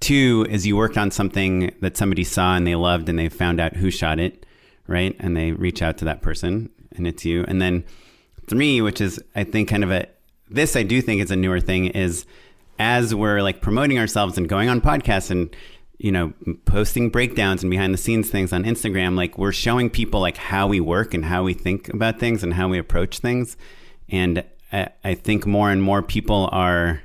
2 is you worked on something that somebody saw and they loved and they found out who shot it, right? And they reach out to that person and it's you. And then 3, which is, I think, kind of this I do think is a newer thing, is as we're like promoting ourselves and going on podcasts and, you know, posting breakdowns and behind the scenes things on Instagram, like we're showing people like how we work and how we think about things and how we approach things. And I think more and more people are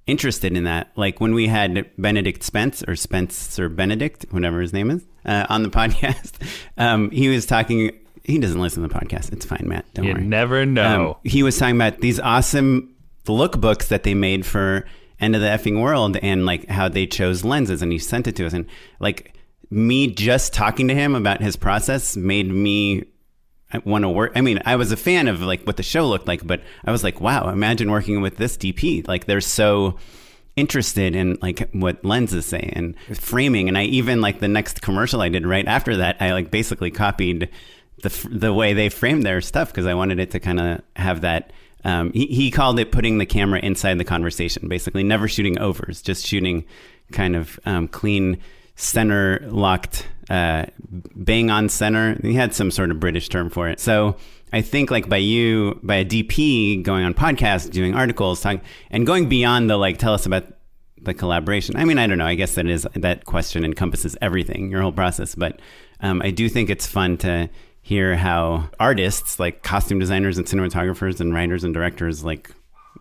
interested in that. Like when we had Benedict Spencer Benedict, whatever his name is, on the podcast, he was talking. He doesn't listen to the podcast. It's fine, Matt. Don't worry. You never know. He was talking about these awesome lookbooks that they made for End of the Effing World and like how they chose lenses, and he sent it to us. And like me just talking to him about his process made me want to work. I mean, I was a fan of like what the show looked like, but I was like, wow, imagine working with this DP. Like they're so interested in like what lenses say and framing. And I even like the next commercial I did right after that, I like basically copied the way they framed their stuff because I wanted it to kind of have that. He called it putting the camera inside the conversation, basically never shooting overs, just shooting kind of clean center locked, bang on center. He had some sort of British term for it. So I think like by a DP going on podcasts, doing articles, talking, and going beyond the like, tell us about the collaboration. I mean, I don't know. I guess that question encompasses everything, your whole process. But I do think it's fun to hear how artists like costume designers and cinematographers and writers and directors like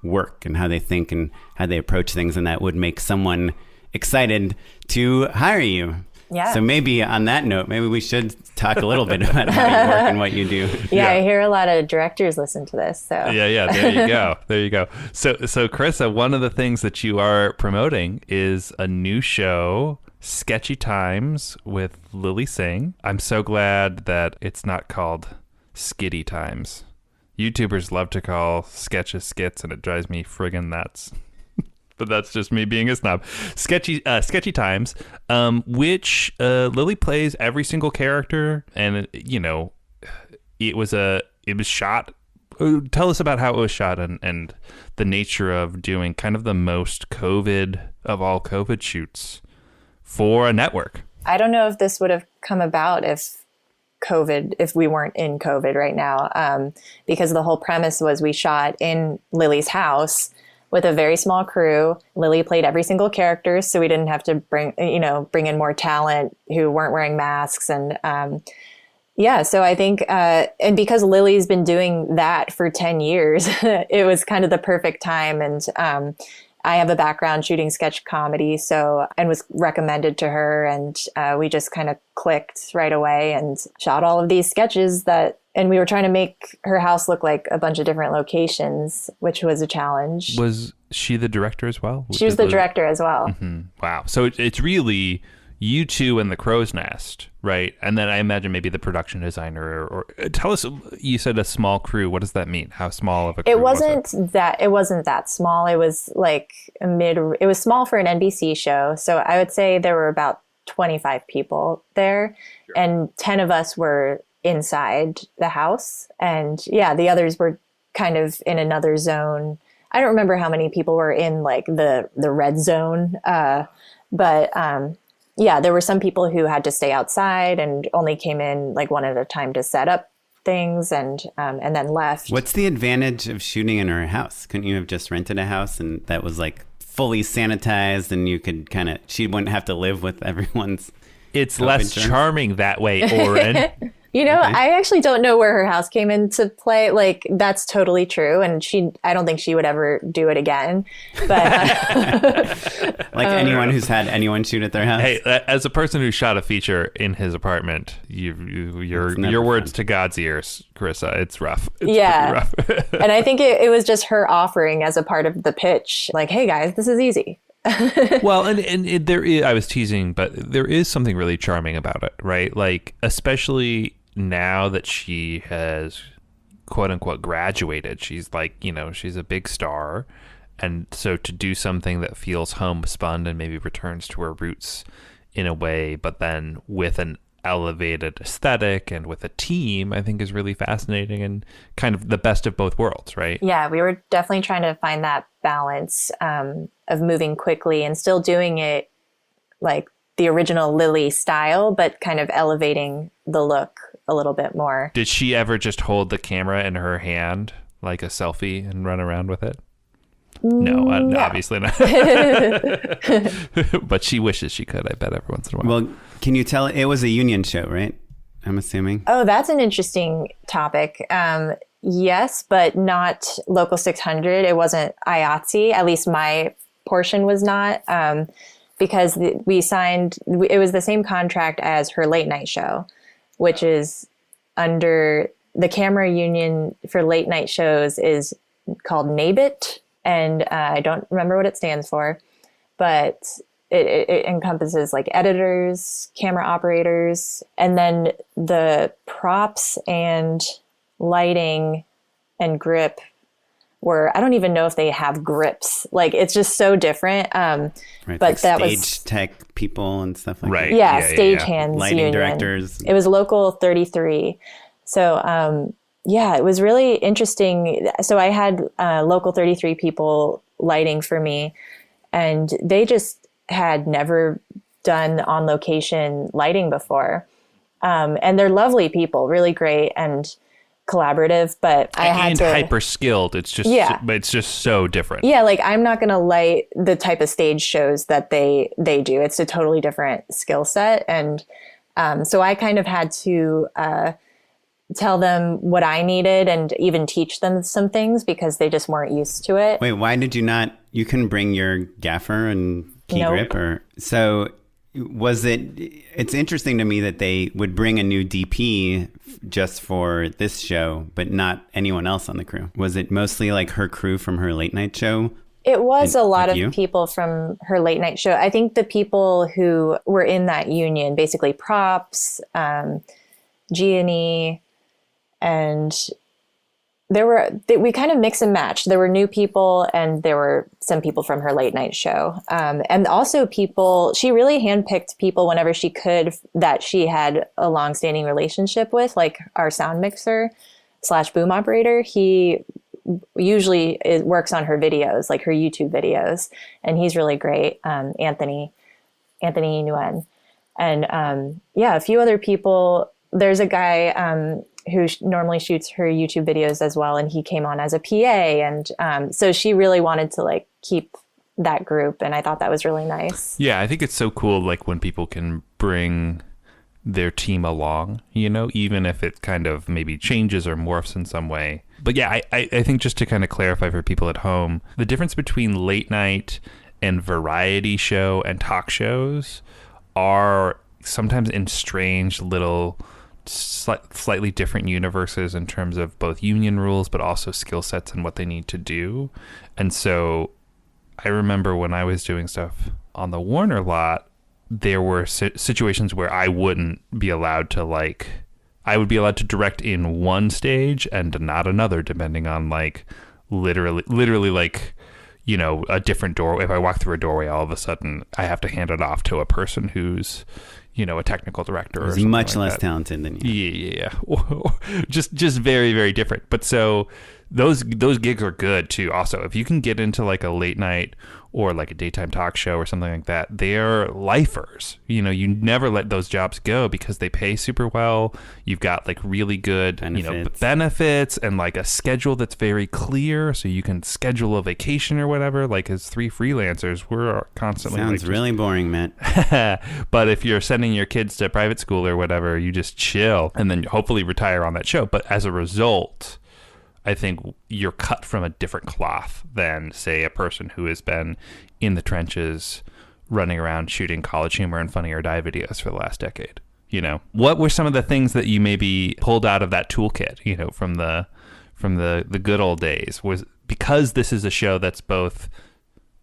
work and how they think and how they approach things. And that would make someone excited to hire you. Yeah. So maybe on that note, maybe we should talk a little bit about how you work and what you do. Yeah, I hear a lot of directors listen to this. So yeah, there you go. There you go. So Carissa, one of the things that you are promoting is a new show, Sketchy Times with Lily Singh. I'm so glad that it's not called Skitty Times. YouTubers love to call sketches skits, and it drives me friggin' nuts. But that's just me being a snob. Sketchy Times, which Lily plays every single character, and you know, it was shot. Tell us about how it was shot and the nature of doing kind of the most COVID of all COVID shoots for a network. I don't know if this would have come about if we weren't in COVID right now, because the whole premise was we shot in Lily's house with a very small crew. Lily played every single character, so we didn't have to bring in more talent who weren't wearing masks. And so I think, and because Lily's been doing that for 10 years, it was kind of the perfect time. And I have a background shooting sketch comedy, and was recommended to her, and we just kind of clicked right away and shot all of these sketches and we were trying to make her house look like a bunch of different locations, which was a challenge. Was she the director as well? She was the director as well. Mm-hmm. Wow. So it's really you two and the Crow's Nest, right? And then I imagine maybe the production designer or tell us, you said a small crew. What does that mean? How small of a crew it wasn't that small. It was like it was small for an NBC show. So I would say there were about 25 people there, and 10 of us were inside the house. And the others were kind of in another zone. I don't remember how many people were in like the red zone. But there were some people who had to stay outside and only came in like one at a time to set up things and then left. What's the advantage of shooting in her house? Couldn't you have just rented a house and that was like fully sanitized and you could she wouldn't have to live with everyone's... It's less charming that way, Oren. Okay. I actually don't know where her house came into play. Like, that's totally true. And I don't think she would ever do it again. But like anyone who's had anyone shoot at their house. Hey, as a person who shot a feature in his apartment, your words to God's ears, Carissa. It's rough. It's pretty rough. And I think it was just her offering as a part of the pitch. Like, hey guys, this is easy. Well, and there is, I was teasing, but there is something really charming about it, right? Like, especially now that she has quote unquote graduated, she's like, she's a big star. And so to do something that feels homespun and maybe returns to her roots in a way, but then with an elevated aesthetic and with a team, I think is really fascinating and kind of the best of both worlds, right? Yeah, we were definitely trying to find that balance of moving quickly and still doing it like the original Lily style, but kind of elevating the look a little bit more. Did she ever just hold the camera in her hand like a selfie and run around with it? No, obviously not. But she wishes she could, I bet, every once in a while. Well, can you tell? It was a union show, right? I'm assuming. Oh, that's an interesting topic. Yes, but not Local 600. It wasn't IATSE. At least my portion was not, because we signed, it was the same contract as her late night show, which is under the camera union for late night shows is called NABIT. And I don't remember what it stands for, but it encompasses like editors, camera operators, and then the props and lighting and grip were, I don't even know if they have grips. Like, it's just so different. Right, but like that stage was tech people and stuff like Right. that. yeah, stagehands Lighting union. directors. It was Local 33. So yeah, it was really interesting. So I had Local 33 people lighting for me, and they just had never done on location lighting before. And they're lovely people, really great and collaborative, but I had to hyper skilled. It's just it's just so different. Yeah, like I'm not going to light the type of stage shows that they do. It's a totally different skill set. And so I kind of had to tell them what I needed and even teach them some things because they just weren't used to it. Wait, why did you not? You couldn't bring your gaffer and key Nope. grip, or so? Was it? It's interesting to me that they would bring a new DP just for this show, but not anyone else on the crew. Was it mostly like her crew from her late night show? It was a lot of you? people from her late night show. I think the people who were in that union, basically props, G&E, and we kind of mix and match. There were new people and there were some people from her late night show. And also she really handpicked people whenever she could that she had a longstanding relationship with, like our sound mixer / boom operator. He usually works on her videos, like her YouTube videos. And he's really great. Anthony Nguyen. And a few other people. There's a guy who normally shoots her YouTube videos as well. And he came on as a PA. And so she really wanted to like keep that group. And I thought that was really nice. Yeah, I think it's so cool, like when people can bring their team along, even if it kind of maybe changes or morphs in some way. But yeah, I think just to kind of clarify for people at home, the difference between late night and variety show and talk shows are sometimes in strange little slightly different universes in terms of both union rules, but also skill sets and what they need to do. And so I remember when I was doing stuff on the Warner lot, there were situations where I wouldn't be allowed to I would be allowed to direct in one stage and not another, depending on like literally like, a different door. If I walk through a doorway, all of a sudden I have to hand it off to a person who's, a technical director or something much like less that. talented than you. Yeah. just very, very different. But so those gigs are good too. Also, if you can get into like a late night or like a daytime talk show or something like that, they're lifers. You never let those jobs go because they pay super well. You've got like really good, benefits and like a schedule that's very clear. So you can schedule a vacation or whatever. Like as 3 freelancers, we're constantly Sounds really boring, Matt. But if you're sending your kids to private school or whatever, you just chill and then hopefully retire on that show. But as a result, I think you're cut from a different cloth than, say, a person who has been in the trenches running around shooting College Humor and Funny or Die videos for the last decade. What were some of the things that you maybe pulled out of that toolkit, from the good old days? Was because this is a show that's both,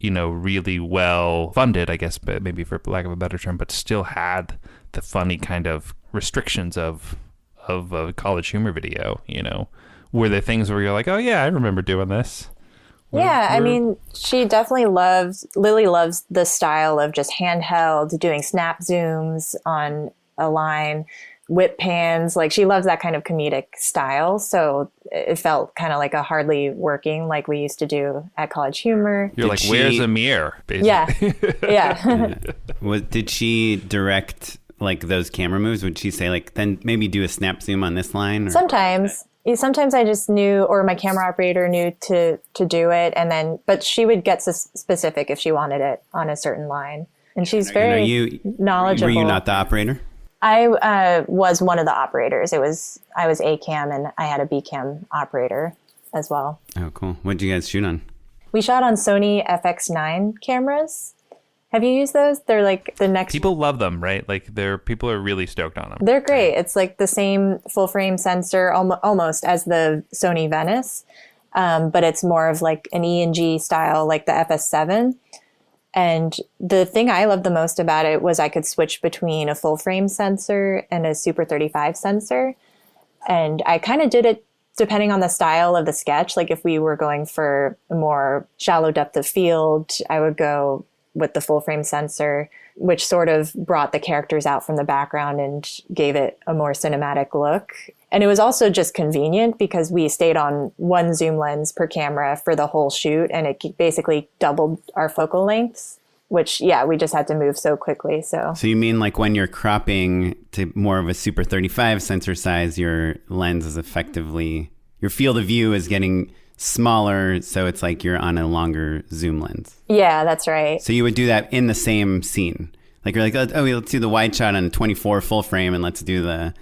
really well funded, I guess, but maybe for lack of a better term, but still had the funny kind of restrictions of a College Humor video, Were there things where you're like, oh yeah, I remember doing this? I mean, she definitely Lily loves the style of just handheld, doing snap zooms on a line, whip pans. Like she loves that kind of comedic style. So it felt kind of like a hardly working like we used to do at College Humor. You're like, where's Amir? Basically. Yeah. Did she direct like those camera moves? Would she say like, then maybe do a snap zoom on this line? Or? Sometimes. Sometimes I just knew, or my camera operator knew to do it, but she would get specific if she wanted it on a certain line. And she's very knowledgeable. Were you not the operator? I was one of the operators. I was A cam and I had a B cam operator as well. Oh, cool. What did you guys shoot on? We shot on Sony FX9 cameras. Have you used those? They're like the next... People love them, right? Like people are really stoked on them. They're great. It's like the same full frame sensor almost as the Sony Venice. But it's more of like an E&G style, like the FS7. And the thing I loved the most about it was I could switch between a full frame sensor and a Super 35 sensor. And I kind of did it depending on the style of the sketch. Like if we were going for a more shallow depth of field, I would go with the full frame sensor, which sort of brought the characters out from the background and gave it a more cinematic look. And it was also just convenient because we stayed on one zoom lens per camera for the whole shoot, and it basically doubled our focal lengths, which, we just had to move so quickly. So you mean like when you're cropping to more of a Super 35 sensor size, your lens is effectively, your field of view is getting smaller, so it's like you're on a longer zoom lens. Yeah, that's right. So you would do that in the same scene. Like you're like, oh, let's do the wide shot on a 24 full frame, and let's do the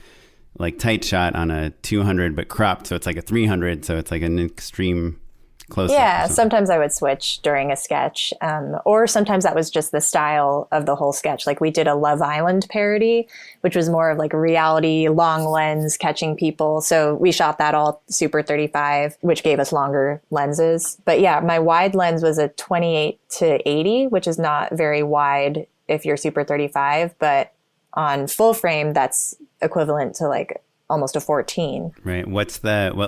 like tight shot on a 200 but cropped, so it's like a 300, so it's like an extreme close-up. Yeah, sometimes I would switch during a sketch, or sometimes that was just the style of the whole sketch. Like we did a Love Island parody, which was more of like a reality, long lens catching people. So we shot that all Super 35, which gave us longer lenses. But yeah, my wide lens was a 28 to 80, which is not very wide if you're Super 35, but on full frame, that's equivalent to like almost a 14. Right. What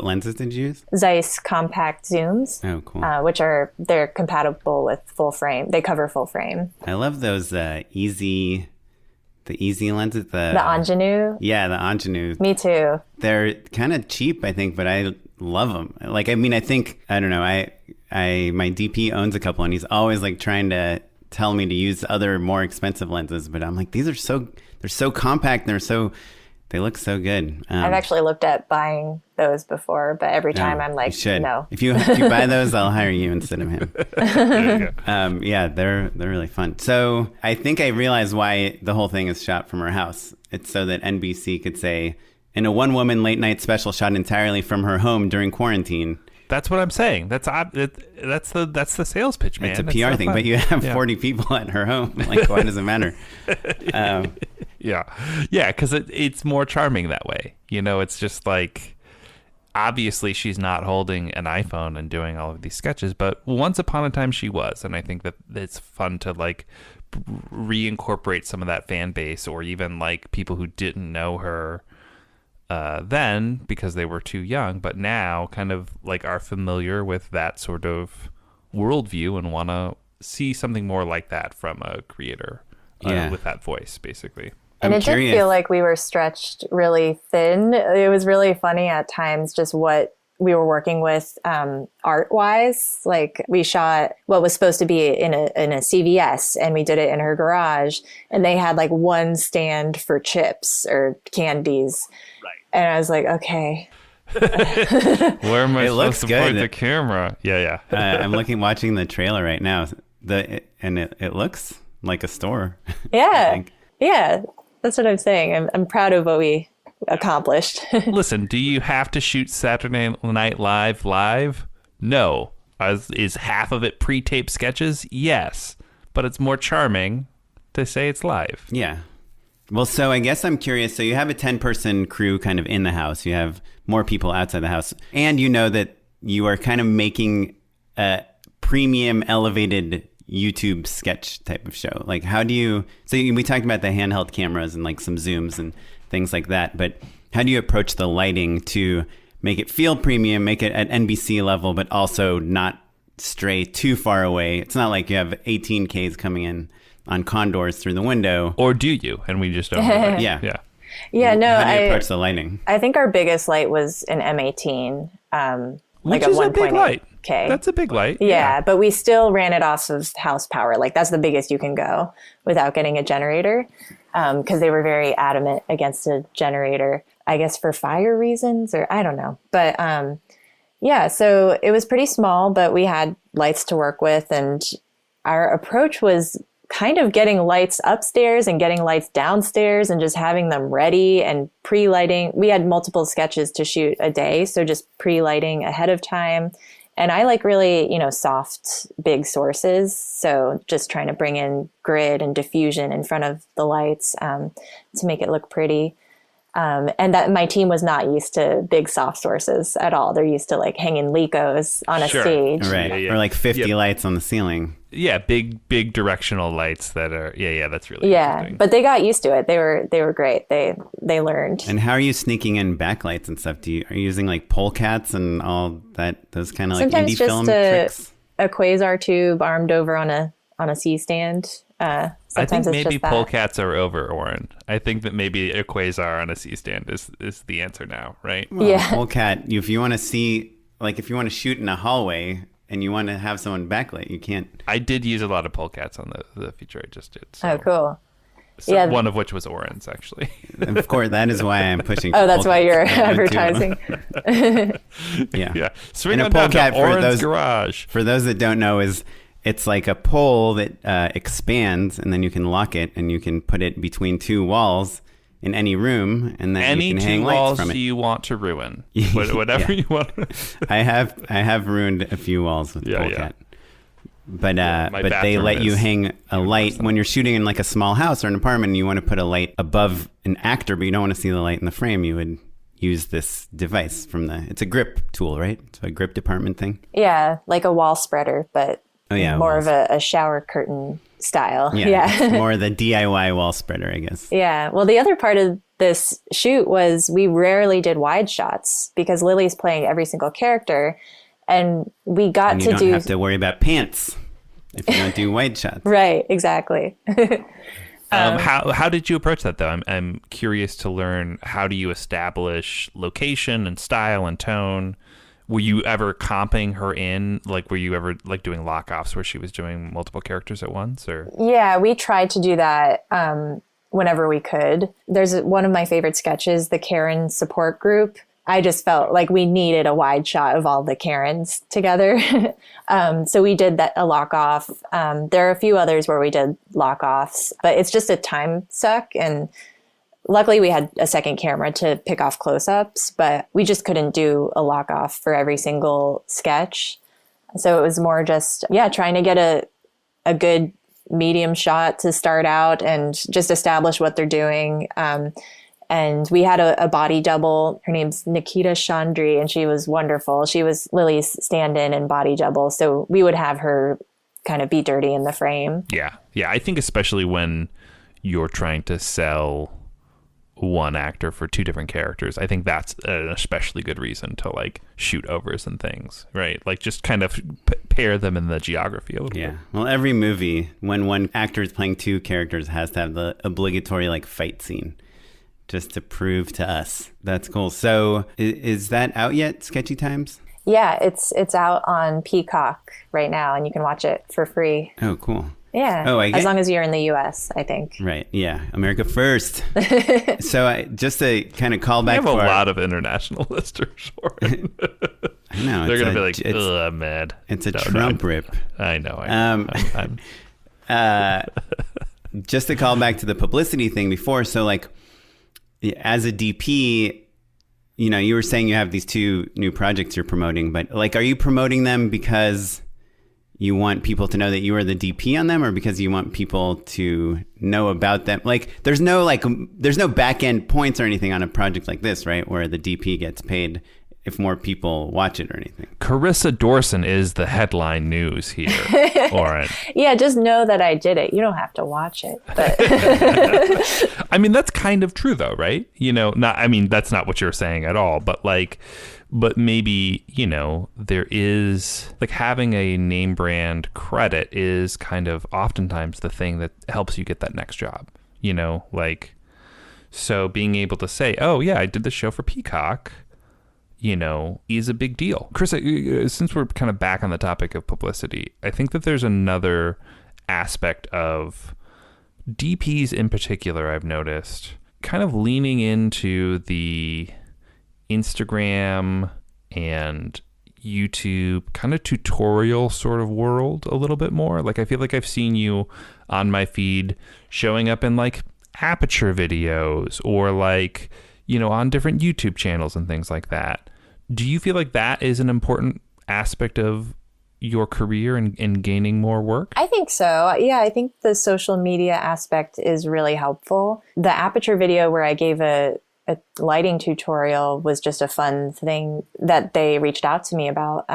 lenses did you use? Zeiss compact zooms. Oh, cool. Which they're compatible with full frame. They cover full frame. I love those easy lenses. The Ingenue. Yeah, the Ingenue. Me too. They're kind of cheap, I think, but I love them. Like, I mean, I don't know. My DP owns a couple, and he's always like trying to tell me to use other more expensive lenses, but I'm like, they're so compact, and they look so good. I've actually looked at buying those before, but every time I'm like, no. If you buy those, I'll hire you instead of him. There you go. Yeah, they're really fun. So I think I realized why the whole thing is shot from her house. It's so that NBC could say, in a one-woman late-night special shot entirely from her home during quarantine. That's what I'm saying. That's the sales pitch, man. It's a PR thing, but you have 40 people at her home. Like, why does it matter? Yeah, because it's more charming that way. You know, it's just like, obviously she's not holding an iPhone and doing all of these sketches, but once upon a time she was, and I think that it's fun to like reincorporate some of that fan base, or even like people who didn't know her then because they were too young, but now kind of like are familiar with that sort of worldview and want to see something more like that from a creator with that voice, basically. And it did feel like we were stretched really thin. It was really funny at times just what we were working with art-wise. Like we shot what was supposed to be in a CVS, and we did it in her garage, and they had like one stand for chips or candies. Right. And I was like, okay. Where am I supposed to point the camera? Yeah. I'm watching the trailer right now. It looks like a store. Yeah. Yeah. That's what I'm saying. I'm proud of what we accomplished. Listen, do you have to shoot Saturday Night Live? No. Is half of it pre-taped sketches? Yes. But it's more charming to say it's live. Yeah. Well, so I guess I'm curious. So you have a 10-person crew kind of in the house. You have more people outside the house. And you know that you are kind of making a premium elevated YouTube sketch type of show. Like, how do you... So we talked about the handheld cameras and like some zooms and things like that. But how do you approach the lighting to make it feel premium, make it at NBC level, but also not stray too far away? It's not like you have 18Ks coming in on condors through the window. Or do you? And we just don't know. Yeah. No, how do you approach the lighting? I think our biggest light was an M18. Which is a big light. Okay. That's a big light. Yeah, but we still ran it off of house power. Like that's the biggest you can go without getting a generator, because they were very adamant against a generator. I guess for fire reasons, or I don't know. But yeah, so it was pretty small, but we had lights to work with. And our approach was kind of getting lights upstairs and getting lights downstairs and just having them ready and pre-lighting. We had multiple sketches to shoot a day, so just pre-lighting ahead of time. And I like really, soft, big sources. So just trying to bring in grid and diffusion in front of the lights to make it look pretty. And that my team was not used to big soft sources at all. They're used to like hanging Legos on a stage. Right. Or like 50 lights on the ceiling. Yeah, big directional lights that are that's really interesting. But they got used to it. They were great. They learned. And how are you sneaking in backlights and stuff? Are you using like polecats and all that, those kind of like sometimes indie film just tricks? A quasar tube armed over on a C stand. I think maybe polecats are over, Oren. I think that maybe a quasar on a C stand is the answer now, right? Well, polecat, if you want to see, like if you want to shoot in a hallway and you want to have someone backlit, you can't. I did use a lot of polecats on the feature I just did. So. Oh, cool. So one of which was Oren's, actually. Of course, that is why I'm pushing. Oh, that's why you're advertising. Yeah. Swing on down to Oren's garage. For those that don't know, it's like a pole that expands, and then you can lock it, and you can put it between two walls in any room, and then you can hang lights from it. Any two walls you want to ruin, whatever you want. I have ruined a few walls with polecat. But they let you hang a light when you're shooting in like a small house or an apartment, and you want to put a light above an actor, but you don't want to see the light in the frame. You would use this device it's a grip tool, right? It's a grip department thing. Yeah, like a wall spreader, but more of a shower curtain style. Yeah. More of the DIY wall spreader, I guess. Yeah. Well, the other part of this shoot was we rarely did wide shots because Lily's playing every single character. And we got to do... You don't have to worry about pants if you don't do wide shots. Right, exactly. How did you approach that, though? I'm curious to learn, how do you establish location and style and tone? Were you ever comping her in? Like, were you ever like doing lock-offs where she was doing multiple characters at once? Or yeah, we tried to do that whenever we could. There's one of my favorite sketches, the Karen support group. I just felt like we needed a wide shot of all the Karens together. So we did a lock-off. There are a few others where we did lock-offs, but it's just a time suck. And luckily we had a second camera to pick off close-ups, but we just couldn't do a lock-off for every single sketch. So it was more just, trying to get a good medium shot to start out and just establish what they're doing. And we had a body double. Her name's Nikita Chandri, and she was wonderful. She was Lily's stand-in and body double. So we would have her kind of be dirty in the frame. Yeah. I think especially when you're trying to sell one actor for two different characters, I think that's an especially good reason to like shoot overs and things, right? Like just kind of pair them in the geography a little bit. Well, every movie, when one actor is playing two characters, has to have the obligatory like fight scene. Just to prove to us. That's cool. So is that out yet, Sketchy Times? Yeah, it's out on Peacock right now, and you can watch it for free. Oh, cool. Yeah. As long as you're in the U.S., I think. Right. Yeah. America first. So just to kind of call back. We have a lot of international listeners. I know. They're going to be like, ugh, I'm mad. It's a Trump rip. I know. Just to call back to the publicity thing before. So like, as a DP, you were saying you have these two new projects you're promoting, but like, are you promoting them because you want people to know that you are the DP on them, or because you want people to know about them? Like, there's no back end points or anything on a project like this, right? Where the DP gets paid if more people watch it or anything. Carissa Dorson is the headline news here, Oren. Yeah, just know that I did it. You don't have to watch it. But I mean, that's kind of true though, right? That's not what you're saying at all, but maybe, there is like having a name brand credit is kind of oftentimes the thing that helps you get that next job, so being able to say, oh yeah, I did this show for Peacock, is a big deal. Carissa, since we're kind of back on the topic of publicity, I think that there's another aspect of DPs in particular I've noticed kind of leaning into the Instagram and YouTube kind of tutorial sort of world a little bit more. Like I feel like I've seen you on my feed showing up in like Aperture videos or like, you know, on different YouTube channels and things like that. Do you feel like that is an important aspect of your career in gaining more work? I think so. Yeah, I think the social media aspect is really helpful. The Aperture video where I gave a lighting tutorial was just a fun thing that they reached out to me about.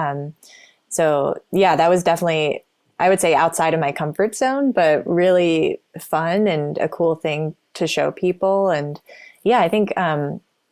So yeah, that was definitely, I would say, outside of my comfort zone, but really fun and a cool thing to show people. And yeah, I think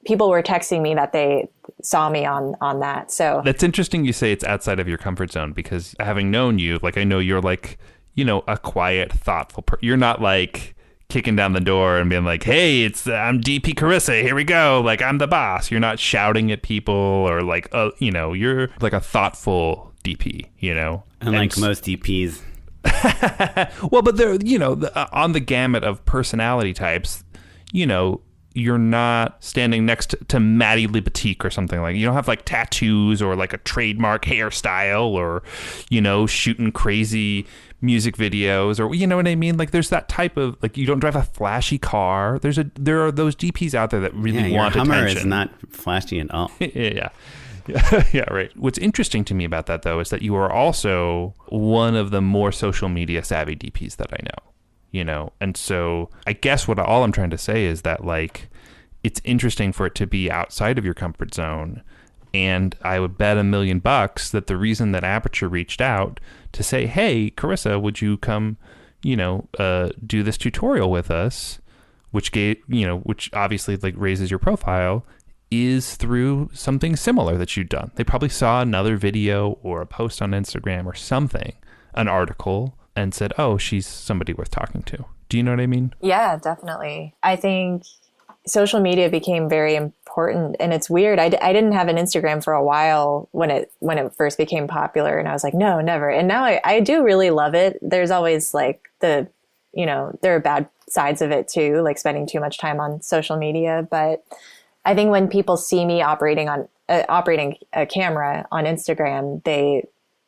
people were texting me that they saw me on that. So that's interesting you say it's outside of your comfort zone, because having known you, like I know you're like, you know, a quiet, thoughtful person. You're not like kicking down the door and being like, hey, I'm DP Carissa, here we go, like I'm the boss. You're not shouting at people or like, you know, you're like a thoughtful DP, you know, unlike most DPs. Well, but they're, you know, on the gamut of personality types, you know, you're not standing next to Maddie Libatique or something. Like you don't have like tattoos or like a trademark hairstyle or, you know, shooting crazy music videos, or you know what I mean? Like there's that type of, like, you don't drive a flashy car. There are those DPs out there that really want your Hummer attention. is not flashy at all. Yeah. Yeah, right. What's interesting to me about that, though, is that you are also one of the more social media savvy DPs that I know, you know? And so I guess all I'm trying to say is that, like, it's interesting for it to be outside of your comfort zone. And I would bet $1 million that the reason that Aperture reached out to say, hey, Carissa, would you come, you know, do this tutorial with us, which obviously like raises your profile, is through something similar that you've done. They probably saw another video or a post on Instagram or something, an article, and said, oh, she's somebody worth talking to. Do you know what I mean? Yeah, definitely. I think social media became very important, and it's weird. I didn't have an Instagram for a while when it first became popular, and I was like, no, never. And now I do really love it. There's always like there are bad sides of it too, like spending too much time on social media. But I think when people see me operating a camera on Instagram,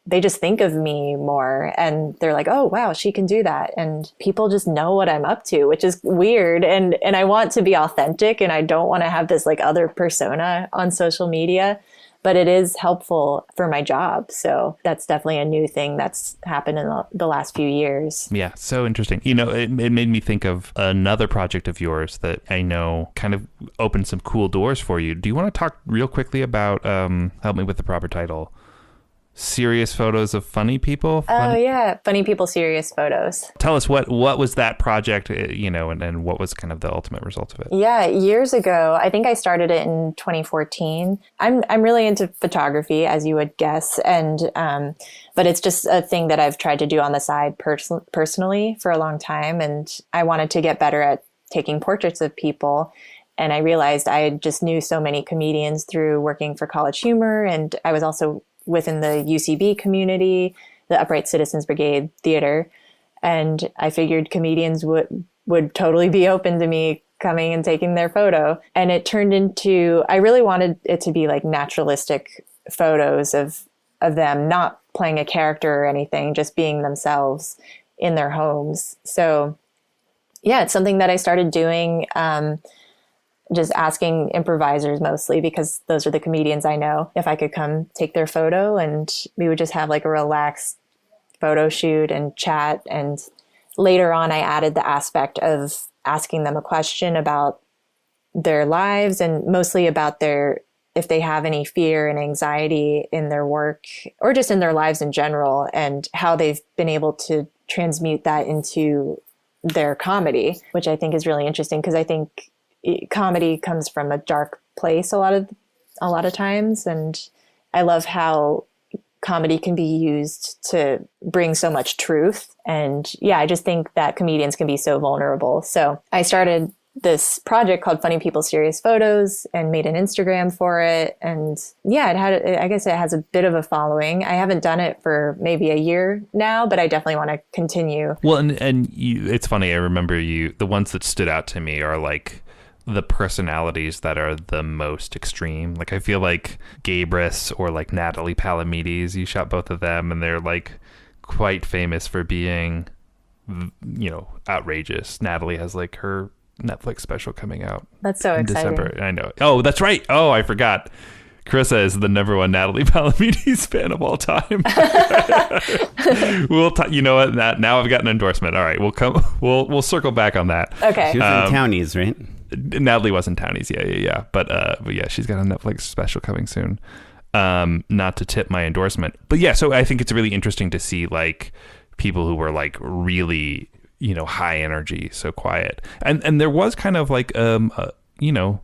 they just think of me more, and they're like, oh, wow, she can do that. And people just know what I'm up to, which is weird. And I want to be authentic, and I don't want to have this like other persona on social media, but it is helpful for my job. So that's definitely a new thing that's happened in the last few years. Yeah, so interesting. You know, it made me think of another project of yours that I know kind of opened some cool doors for you. Do you want to talk real quickly about, help me with the proper title, Serious Photos of Funny People? Yeah. Funny People, Serious Photos. Tell us what was that project, you know, and what was kind of the ultimate result of it? Yeah, years ago, I think I started it in 2014. I'm really into photography, as you would guess. And, but it's just a thing that I've tried to do on the side personally for a long time. And I wanted to get better at taking portraits of people. And I realized I just knew so many comedians through working for College Humor. And I was also within the UCB community, the Upright Citizens Brigade Theater. And I figured comedians would totally be open to me coming and taking their photo. And it turned into, I really wanted it to be like naturalistic photos of them, not playing a character or anything, just being themselves in their homes. So yeah, it's something that I started doing, just asking improvisers mostly, because those are the comedians I know, if I could come take their photo, and we would just have like a relaxed photo shoot and chat. And later on, I added the aspect of asking them a question about their lives, and mostly about if they have any fear and anxiety in their work or just in their lives in general, and how they've been able to transmute that into their comedy, which I think is really interesting, because I think comedy comes from a dark place a lot of times, and I love how comedy can be used to bring so much truth. And yeah, I just think that comedians can be so vulnerable. So I started this project called Funny People, Serious Photos, and made an Instagram for it. And yeah, I guess it has a bit of a following. I haven't done it for maybe a year now, but I definitely want to continue. Well, and it's funny. I remember the ones that stood out to me are like the personalities that are the most extreme. Like I feel like Gabrus or like Natalie Palamides, you shot both of them, and they're like quite famous for being, you know, outrageous. Natalie has like her Netflix special coming out. That's so in exciting. December. I know. Oh, that's right. Oh, I forgot. Carissa is the number one Natalie Palamides fan of all time. You know what? Now I've got an endorsement. All right, we'll circle back on that. Okay. She was in Townies, right? Natalie was in Townies. Yeah. But yeah, she's got a Netflix special coming soon. Not to tip my endorsement, but yeah. So I think it's really interesting to see like people who were like really, you know, high energy, so quiet, and there was kind of like you know,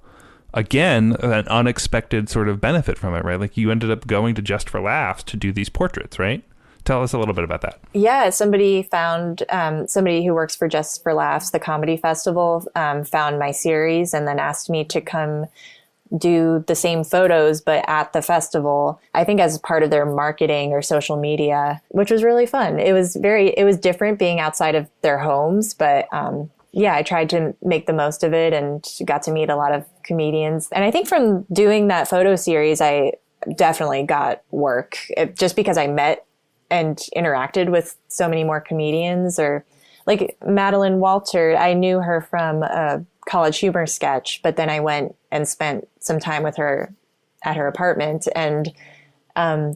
again, an unexpected sort of benefit from it, right? Like you ended up going to Just for Laughs to do these portraits, right? Tell us a little bit about that. Yeah, somebody found, somebody who works for Just for Laughs, the comedy festival, found my series and then asked me to come do the same photos, but at the festival, I think as part of their marketing or social media, which was really fun. It was different being outside of their homes, but yeah, I tried to make the most of it and got to meet a lot of comedians. And I think from doing that photo series, I definitely got work just because I met and interacted with so many more comedians. Or like Madeline Walter, I knew her from a College Humor sketch, but then I went and spent some time with her at her apartment and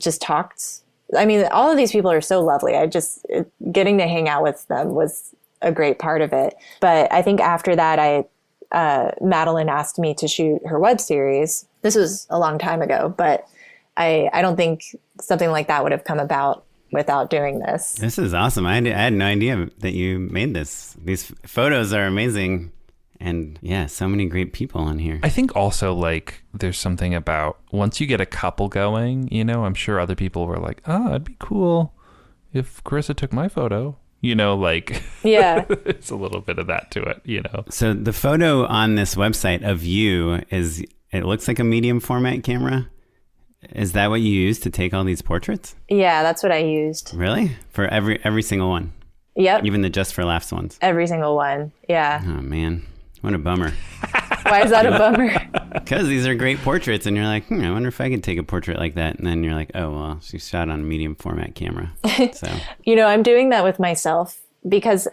just talked. I mean, all of these people are so lovely. Getting to hang out with them was a great part of it. But I think after that, Madeline asked me to shoot her web series. This was a long time ago, but I don't think something like that would have come about without doing this. This is awesome. I had no idea that you made this. These photos are amazing. And yeah, so many great people on here. I think also like there's something about once you get a couple going, you know, I'm sure other people were like, oh, it'd be cool if Carissa took my photo. You know, like, yeah, it's a little bit of that to it, you know. So the photo on this website of you it looks like a medium format camera. Is that what you used to take all these portraits? Yeah, that's what I used. Really? For every single one? Yep. Even the Just for Laughs ones? Every single one. Yeah. Oh, man. What a bummer. Why is that a bummer? Because these are great portraits, and you're like, I wonder if I could take a portrait like that. And then you're like, oh, well, she shot on a medium format camera. So, you know, I'm doing that with myself because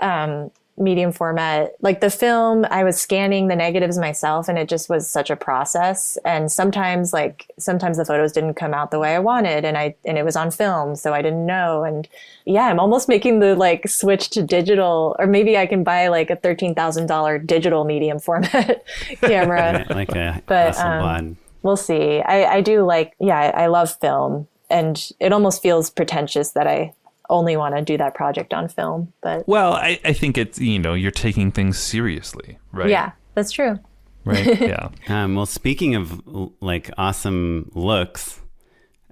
medium format, like the film, I was scanning the negatives myself, and it just was such a process. And sometimes the photos didn't come out the way I wanted, and it was on film, so I didn't know. And yeah, I'm almost making the like switch to digital, or maybe I can buy like a $13,000 digital medium format camera. like a but Hasselblad. We'll see. I do like, I love film, and it almost feels pretentious that I only want to do that project on film. But well, I think it's, you know, you're taking things seriously, right? Yeah, that's true. Right. Yeah. Well, speaking of like awesome looks,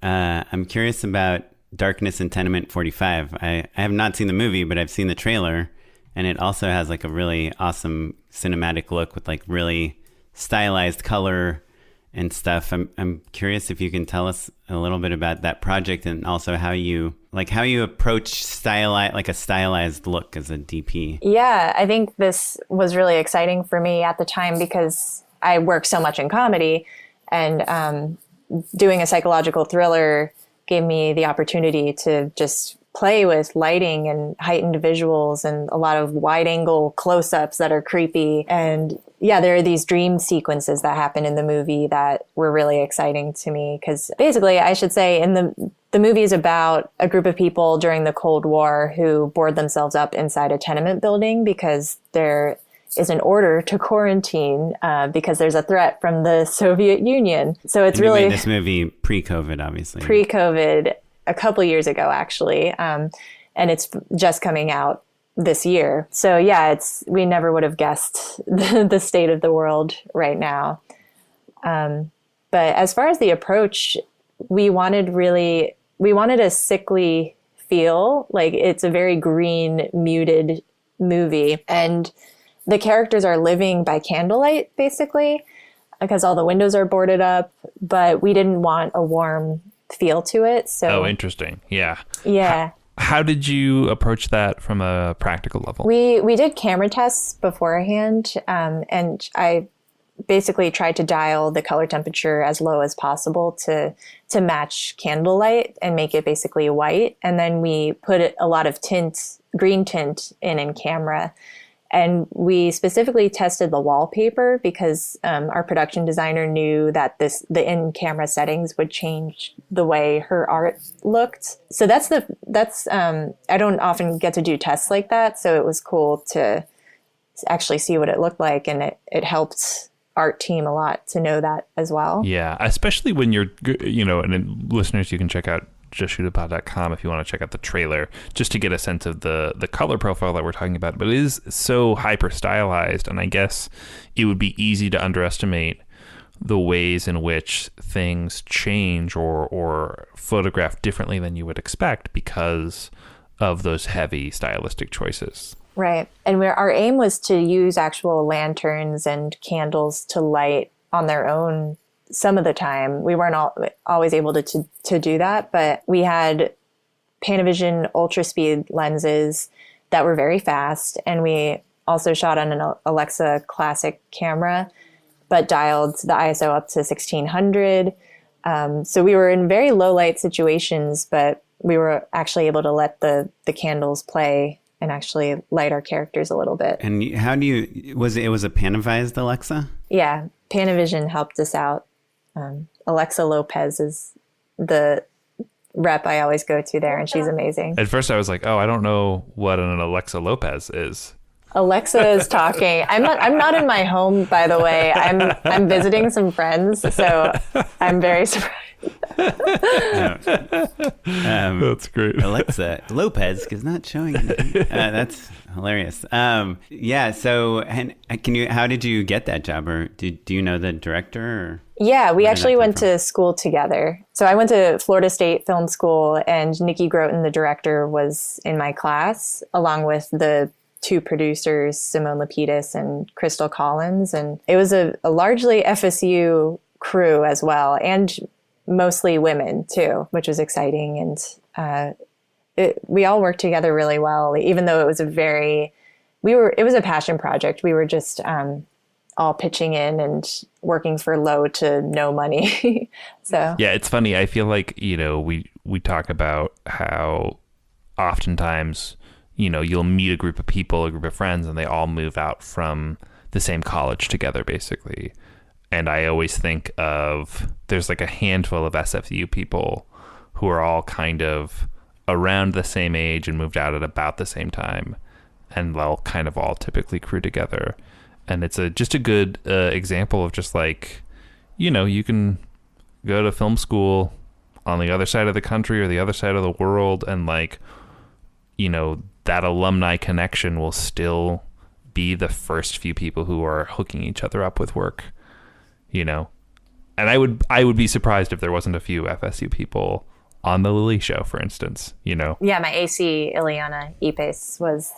I'm curious about Darkness in Tenement 45. I have not seen the movie, but I've seen the trailer, and it also has like a really awesome cinematic look with like really stylized color and stuff. I'm curious if you can tell us a little bit about that project, and also how you approach a stylized look as a DP. Yeah, I think this was really exciting for me at the time because I work so much in comedy, and doing a psychological thriller gave me the opportunity to just play with lighting and heightened visuals and a lot of wide angle close-ups that are creepy. And yeah, there are these dream sequences that happen in the movie that were really exciting to me, because basically, I should say, in the movie is about a group of people during the Cold War who board themselves up inside a tenement building because there is an order to quarantine because there's a threat from the Soviet Union. So it's really... You made this movie pre-COVID, obviously. Pre-COVID, a couple years ago, actually. And it's just coming out this year. So yeah, we never would have guessed the state of the world right now. But as far as the approach, we wanted a sickly feel. Like, it's a very green, muted movie. And the characters are living by candlelight, basically, because all the windows are boarded up, but we didn't want a warm feel to it. So, oh, interesting. Yeah. Yeah. How did you approach that from a practical level? We did camera tests beforehand, and I basically tried to dial the color temperature as low as possible to match candlelight and make it basically white. And then we put a lot of green tint in camera. And we specifically tested the wallpaper because our production designer knew that the in-camera settings would change the way her art looked. So that's I don't often get to do tests like that. So it was cool to actually see what it looked like. And it helped art team a lot to know that as well. Yeah, especially when you're, and then listeners, you can check out justshootitpod.com if you want to check out the trailer just to get a sense of the color profile that we're talking about. But it is so hyper stylized, and I guess it would be easy to underestimate the ways in which things change or photograph differently than you would expect because of those heavy stylistic choices. Right. And our aim was to use actual lanterns and candles to light on their own. Some of the time, we weren't always able to do that, but we had Panavision ultra speed lenses that were very fast. And we also shot on an Alexa classic camera, but dialed the ISO up to 1600. So we were in very low light situations, but we were actually able to let the candles play and actually light our characters a little bit. And how do it was a Panavised Alexa? Yeah, Panavision helped us out. Alexa Lopez is the rep I always go to there, and she's amazing. At first I was like, oh, I don't know what an Alexa Lopez is. Alexa is talking. I'm not in my home, by the way. I'm visiting some friends, so I'm very surprised. That's great. Alexa Lopez is not showing anything. That's hilarious. Yeah. So, and how did you get that job, or do you know the director? Or yeah, we actually went to school together. So I went to Florida State Film School, and Nikki Groten, the director, was in my class, along with the two producers, Simone Lapidus and Crystal Collins. And it was a largely FSU crew as well, and mostly women too, which was exciting. And we all worked together really well, even though it was it was a passion project. We were just all pitching in and working for low to no money. So yeah, it's funny. I feel like, we talk about how oftentimes, you'll meet a group of people, a group of friends, and they all move out from the same college together, basically. And I always think of, there's like a handful of SFU people who are all kind of around the same age and moved out at about the same time. And they'll kind of all typically crew together. And it's just a good example of just like, you can go to film school on the other side of the country or the other side of the world, and like, that alumni connection will still be the first few people who are hooking each other up with work, and I would be surprised if there wasn't a few FSU people on the Lily show, for instance, Yeah, my AC, Ileana Ipes, was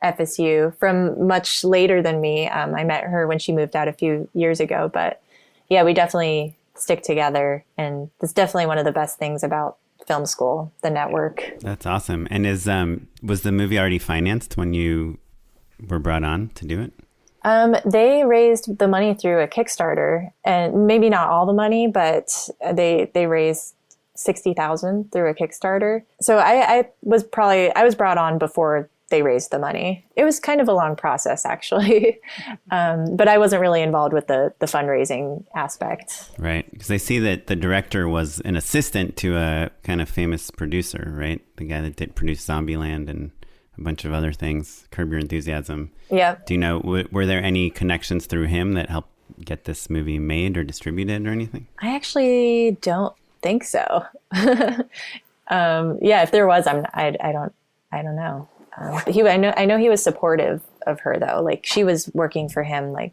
FSU from much later than me. I met her when she moved out a few years ago, but yeah, we definitely stick together, and it's definitely one of the best things about film school, the network. That's awesome. And was the movie already financed when you were brought on to do it? They raised the money through a Kickstarter, and maybe not all the money, but they raised $60,000 through a Kickstarter. So I was brought on before they raised the money. It was kind of a long process, actually. But I wasn't really involved with the fundraising aspect. Right. Because I see that the director was an assistant to a kind of famous producer, right? The guy that did produce Zombieland and a bunch of other things, Curb Your Enthusiasm. Yeah. Do you know, were there any connections through him that helped get this movie made or distributed or anything? I actually don't think so. Yeah, if there was, I don't know. I know he was supportive of her, though. Like, she was working for him like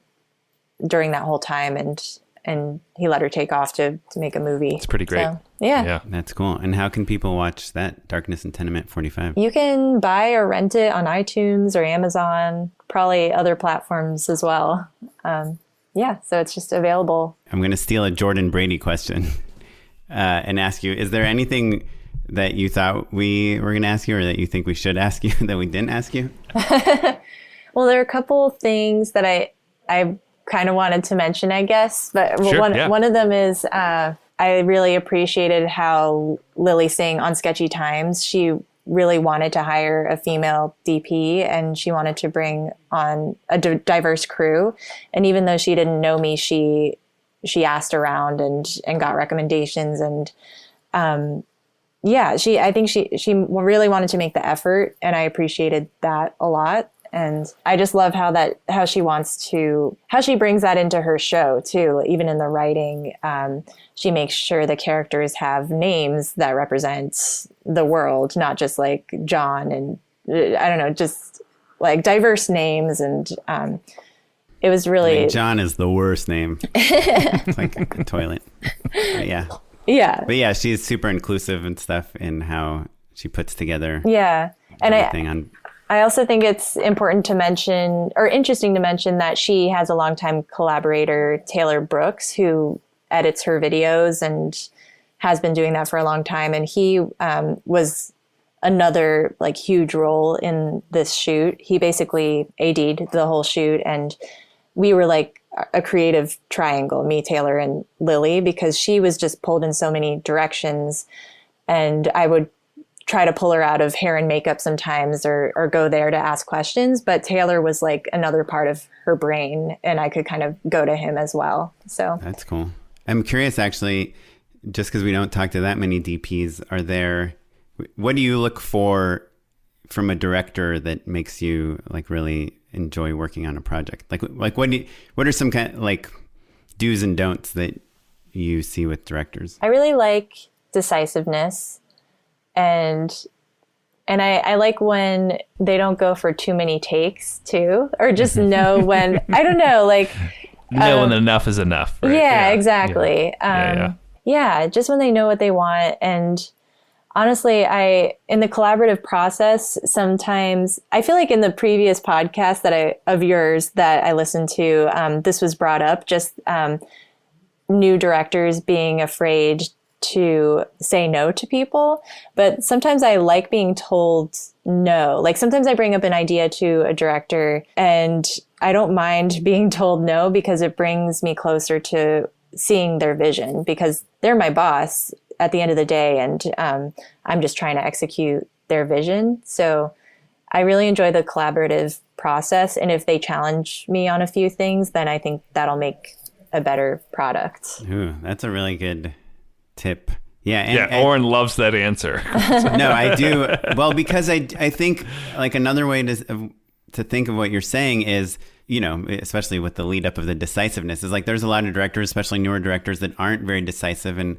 during that whole time, and he let her take off to make a movie. It's pretty great. So, yeah. That's cool. And how can people watch that, Darkness and Tenement 45? You can buy or rent it on iTunes or Amazon, probably other platforms as well. Yeah, so it's just available. I'm going to steal a Jordan Brady question and ask you, is there anything that you thought we were going to ask you, or that you think we should ask you that we didn't ask you? Well, there are a couple things that I kind of wanted to mention, I guess. But Sure, one of them is I really appreciated how Lily Singh on Sketchy Times, she really wanted to hire a female DP and she wanted to bring on a diverse crew. And even though she didn't know me, she asked around and got recommendations. And I think she really wanted to make the effort, and I appreciated that a lot. And I just love how she brings that into her show too. Even in the writing, she makes sure the characters have names that represent the world, not just like John and I don't know, just like diverse names. And it was really John is the worst name. It's like a toilet. But yeah. Yeah. But yeah, she's super inclusive and stuff in how she puts together. Yeah. And everything I also think it's important to mention, or interesting to mention, that she has a longtime collaborator, Taylor Brooks, who edits her videos and has been doing that for a long time. And he was another like huge role in this shoot. He basically AD'd the whole shoot, and we were like a creative triangle, me, Taylor, and Lily, because she was just pulled in so many directions, and I would try to pull her out of hair and makeup sometimes or go there to ask questions. But Taylor was like another part of her brain, and I could kind of go to him as well. So that's cool. I'm curious, actually, just because we don't talk to that many DPs, what do you look for from a director that makes you like really enjoy working on a project? Like what are some kind of like do's and don'ts that you see with directors? I really like decisiveness. And I like when they don't go for too many takes too, or just know when, I don't know, like. Know when enough is enough. Right? Yeah, exactly. Yeah, just when they know what they want. And honestly, in the collaborative process, sometimes I feel like in the previous podcast of yours that I listened to, this was brought up, just new directors being afraid to say no to people. But sometimes I like being told no. Like sometimes I bring up an idea to a director and I don't mind being told no, because it brings me closer to seeing their vision, because they're my boss at the end of the day, and I'm just trying to execute their vision. So I really enjoy the collaborative process. And if they challenge me on a few things, then I think that'll make a better product. Ooh, that's a really good tip. Yeah. And Oren loves that answer. No, I do. Well, because I think like another way to think of what you're saying is, you know, especially with the lead up of the decisiveness, is like there's a lot of directors, especially newer directors, that aren't very decisive and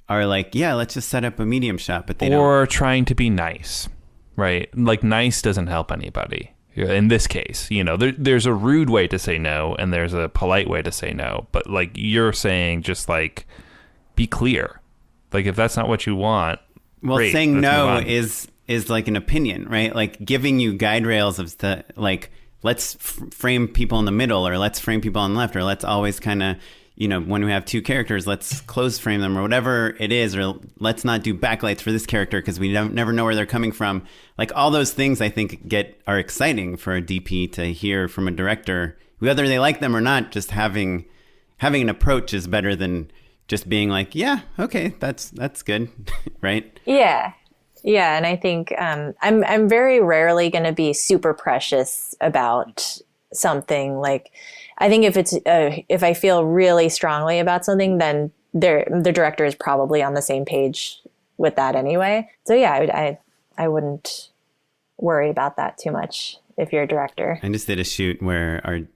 are like, yeah, let's just set up a medium shot, but they don't. Or trying to be nice, right? Like nice doesn't help anybody. In this case, you know, there's a rude way to say no and there's a polite way to say no. But like you're saying, just like be clear. Like if that's not what you want, well, great, saying no is like an opinion, right? Like giving you guide rails of like, let's frame people in the middle, or let's frame people on the left, or let's always kind of, you know, when we have two characters, let's close frame them, or whatever it is, or let's not do backlights for this character because we never know where they're coming from. Like all those things I think are exciting for a DP to hear from a director, whether they like them or not. Just having an approach is better than just being like, yeah, okay, that's good, right? Yeah. Yeah, and I think I'm very rarely going to be super precious about something. Like, I think if I feel really strongly about something, then the director is probably on the same page with that anyway. So yeah, I wouldn't worry about that too much if you're a director. I just did a shoot where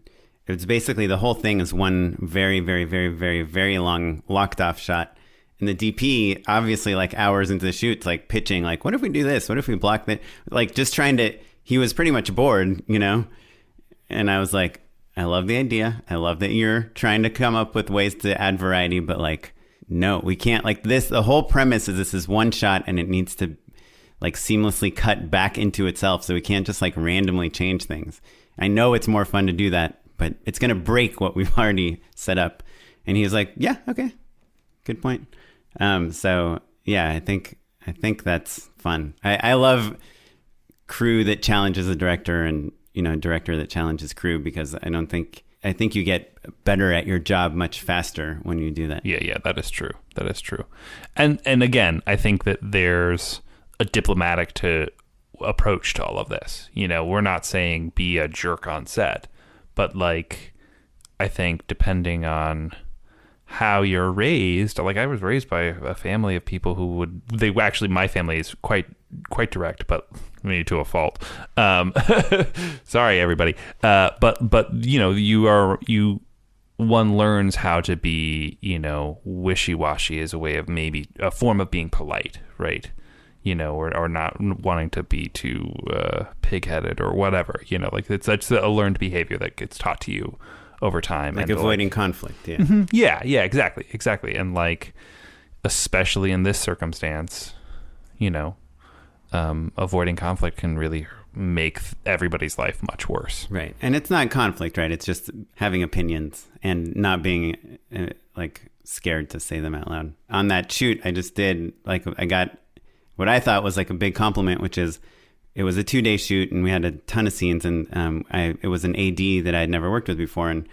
it's basically the whole thing is one very, very, very, very, very long locked off shot. And the DP, obviously, like hours into the shoot, like pitching, like, what if we do this? What if we block that? Like just he was pretty much bored, you know? And I was like, I love the idea. I love that you're trying to come up with ways to add variety, but like, no, we can't. Like the whole premise is this is one shot and it needs to like seamlessly cut back into itself. So we can't just like randomly change things. I know it's more fun to do that, but it's going to break what we've already set up. And he was like, yeah, okay, good point. So yeah, I think that's fun. I love crew that challenges the director and, you know, director that challenges crew, because I don't think I think you get better at your job much faster when you do that. Yeah, that is true. That is true. And again, I think that there's a diplomatic approach to all of this. We're not saying be a jerk on set, but like, I think depending on how you're raised, like I was raised by a family of people who my family is quite direct, but maybe to a fault. Sorry, everybody. But one learns how to be, wishy-washy as a way of maybe a form of being polite, right? Or not wanting to be too pig-headed or whatever, that's a learned behavior that gets taught to you over time. Like and avoiding conflict. Yeah. Mm-hmm. Yeah, exactly. And like, especially in this circumstance, avoiding conflict can really make everybody's life much worse. Right. And it's not conflict, right? It's just having opinions and not being scared to say them out loud. On that shoot I just did, I got what I thought was like a big compliment, which is it was a 2-day shoot and we had a ton of scenes, and it was an AD that I had never worked with before, and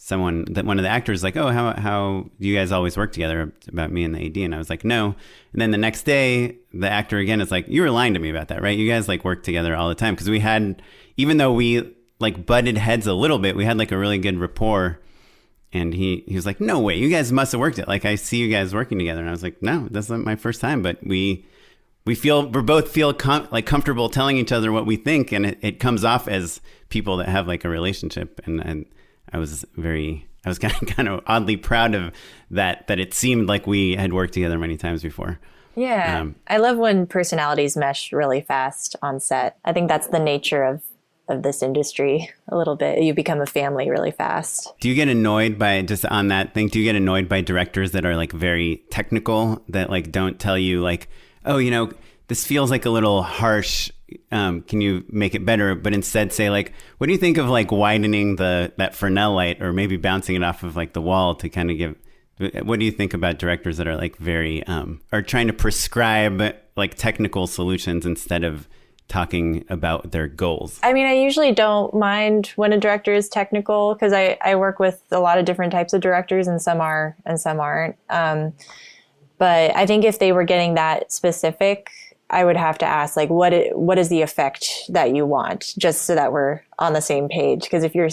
one of the actors like, oh, how do you guys always work together, about me and the AD? And I was like, no. And then the next day the actor again is like, you were lying to me about that, right? You guys like work together all the time, because we had, even though we like butted heads a little bit, we had like a really good rapport. And he was like, no way, you guys must have worked it, like I see you guys working together. And I was like, no, that's not my first time, but we both feel comfortable telling each other what we think, and it comes off as people that have like a relationship. And I was kind of oddly proud of that it seemed like we had worked together many times before. Yeah. I love when personalities mesh really fast on set. I think that's the nature of this industry a little bit. You become a family really fast. Do you get annoyed by, just on that thing, do you get annoyed by directors that are like very technical, that like don't tell you like, oh, this feels like a little harsh, can you make it better? But instead say like, what do you think of like widening that Fresnel light, or maybe bouncing it off of like the wall to kind of give, what do you think about directors that are like very, are trying to prescribe like technical solutions instead of talking about their goals? I mean, I usually don't mind when a director is technical, because I work with a lot of different types of directors, and some are and some aren't. But I think if they were getting that specific, I would have to ask, like, what is the effect that you want, just so that we're on the same page. Because if you're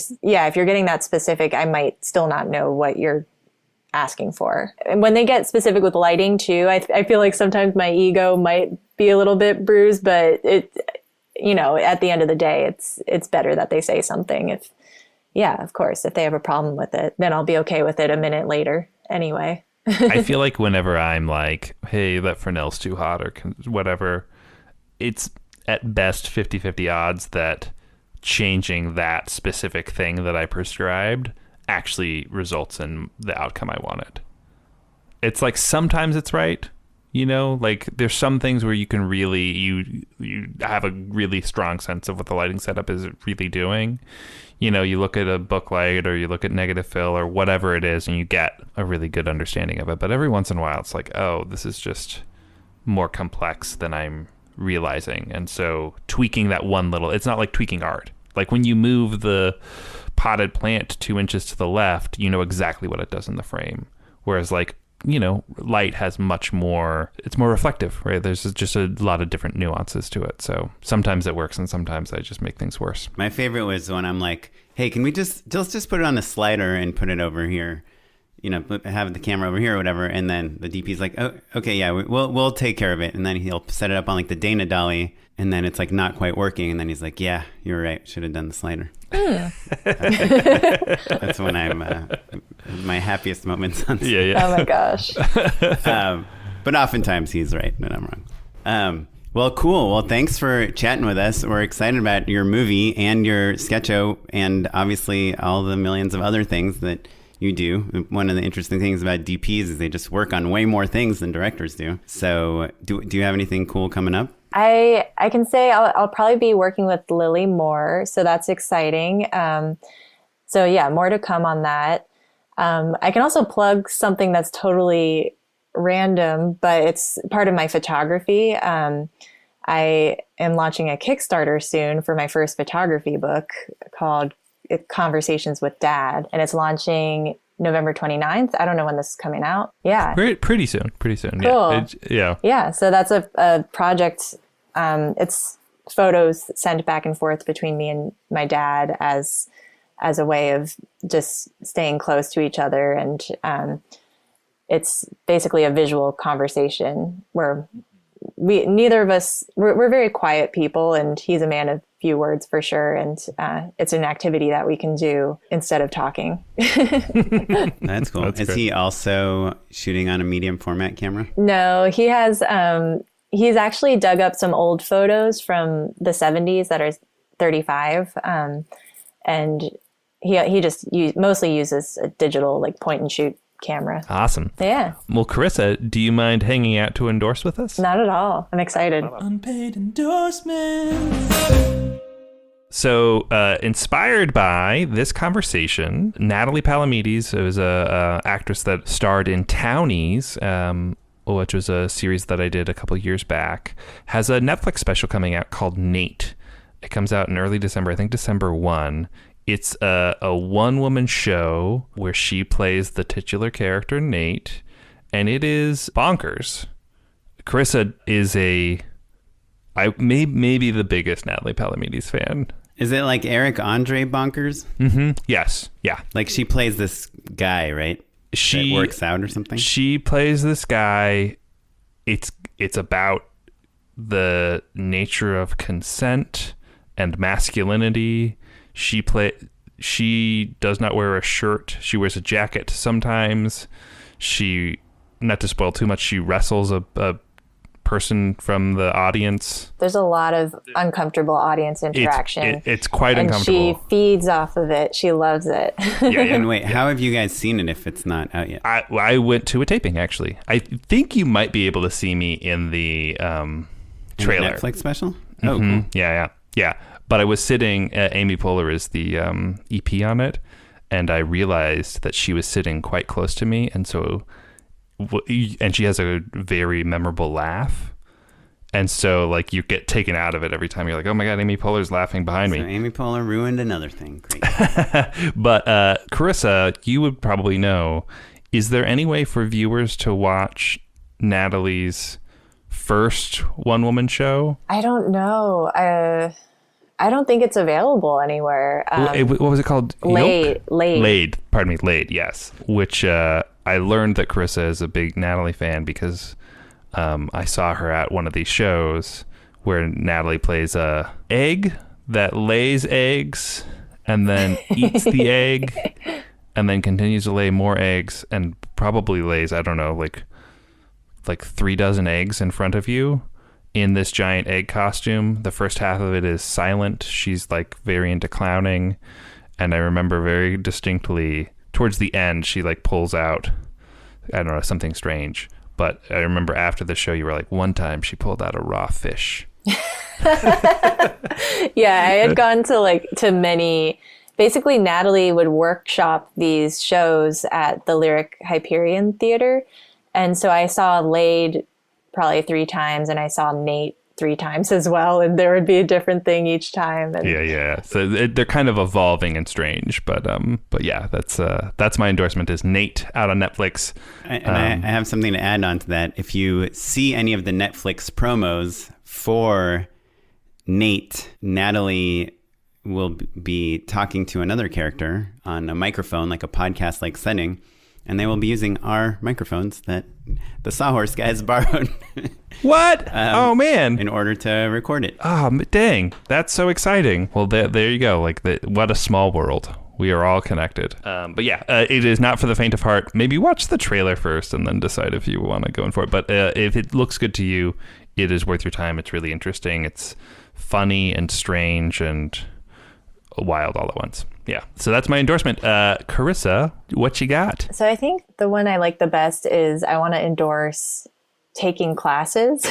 getting that specific, I might still not know what you're asking for. And when they get specific with lighting too, I feel like sometimes my ego might be a little bit bruised, but at the end of the day, it's better that they say something. Of course, if they have a problem with it, then I'll be okay with it a minute later anyway. I feel like whenever I'm like, hey, that Fresnel's too hot or whatever, it's at best 50-50 odds that changing that specific thing that I prescribed actually results in the outcome I wanted. It's like sometimes it's right, like there's some things where you can really, you have a really strong sense of what the lighting setup is really doing. You look at a book light or you look at negative fill or whatever it is, and you get a really good understanding of it. But every once in a while, it's like, oh, this is just more complex than I'm realizing. And so tweaking that one little, it's not like tweaking art. Like when you move the potted plant 2 inches to the left, you know exactly what it does in the frame. Whereas like, light has much more, it's more reflective, right? There's just a lot of different nuances to it. So sometimes it works and sometimes I just make things worse. My favorite was when I'm like, hey, can we let's just put it on the slider and put it over here, have the camera over here or whatever. And then the DP's like, oh, okay, yeah, we'll take care of it. And then he'll set it up on like the Dana dolly, and then it's like not quite working. And then he's like, yeah, you're right. Should have done the slider. That's when I'm my happiest moments on set. Yeah. Oh my gosh. But oftentimes he's right and I'm wrong. Well, cool. Well, thanks for chatting with us. We're excited about your movie and your sketcho, and obviously all the millions of other things that you do. One of the interesting things about DPs is they just work on way more things than directors do. So do you have anything cool coming up? I can say I'll probably be working with Lily more, so that's exciting. So yeah, more to come on that. I can also plug something that's totally random, but it's part of my photography. I am launching a Kickstarter soon for my first photography book called Conversations with Dad, and it's launching November 29th. I don't know when this is coming out. Yeah. Pretty soon. Cool. Yeah. Yeah. So that's a project. It's photos sent back and forth between me and my dad as a way of just staying close to each other. And it's basically a visual conversation where neither of us, we're very quiet people, and he's a man of few words for sure. And it's an activity that we can do instead of talking. That's cool. Is he also shooting on a medium format camera? No, he has, he's actually dug up some old photos from the 70s that are 35. And he just mostly uses a digital, like, point and shoot camera. Awesome. Yeah. Well, Carissa, do you mind hanging out to endorse with us? Not at all. I'm excited. Unpaid endorsements. So, inspired by this conversation, Natalie Palamides, who is a actress that starred in Townies, which was a series that I did a couple years back, has a Netflix special coming out called Nate. It comes out in early December, I think December 1. It's a one-woman show where she plays the titular character, Nate, and it is bonkers. Carissa is maybe the biggest Natalie Palamides fan. Is it like Eric Andre bonkers? Mm-hmm. Yes. Yeah. Like she plays this guy, right? That works out or something? She plays this guy. It's about the nature of consent and masculinity. She does not wear a shirt. She wears a jacket sometimes. Not to spoil too much, she wrestles a person from the audience. There's a lot of uncomfortable audience interaction. It's quite uncomfortable. And she feeds off of it. She loves it. Yeah. And wait, how have you guys seen it if it's not out yet? I went to a taping, actually. I think you might be able to see me in the trailer. In the Netflix special? Oh, Mm-hmm. cool. Yeah. But I was sitting, Amy Poehler is the EP on it, and I realized that she was sitting quite close to me, and she has a very memorable laugh, and so like you get taken out of it every time. You're like, oh my god, Amy Poehler's laughing behind me. Amy Poehler ruined another thing. Great. But Carissa, you would probably know, is there any way for viewers to watch Natalie's first one-woman show? I don't know. I don't think it's available anywhere. What was it called? Laid. Pardon me, Laid, yes. Which I learned that Carissa is a big Natalie fan because I saw her at one of these shows where Natalie plays a egg that lays eggs and then eats the egg and then continues to lay more eggs and probably lays, I don't know, like 3 dozen eggs in front of you in this giant egg costume. The first half of it is silent. She's like very into clowning. And I remember very distinctly towards the end, she like pulls out, I don't know, something strange. But I remember after the show, you were like, one time she pulled out a raw fish. Yeah, I had gone to many. Basically, Natalie would workshop these shows at the Lyric Hyperion Theater. And so I saw Laid probably 3 times, and I saw Nate 3 times as well, and there would be a different thing each time. And yeah. So they're kind of evolving and strange, but yeah, that's my endorsement is Nate out on Netflix. I have something to add on to that. If you see any of the Netflix promos for Nate, Natalie will be talking to another character on a microphone, like a podcast-like setting. And they will be using our microphones that the Sawhorse guys borrowed. What? Oh, man. In order to record it. Oh, dang. That's so exciting. Well, there you go. What a small world. We are all connected. But yeah, it is not for the faint of heart. Maybe watch the trailer first and then decide if you want to go in for it. But if it looks good to you, it is worth your time. It's really interesting. It's funny and strange and wild all at once. Yeah. So that's my endorsement. Carissa, what you got? So I think the one I like the best is I want to endorse taking classes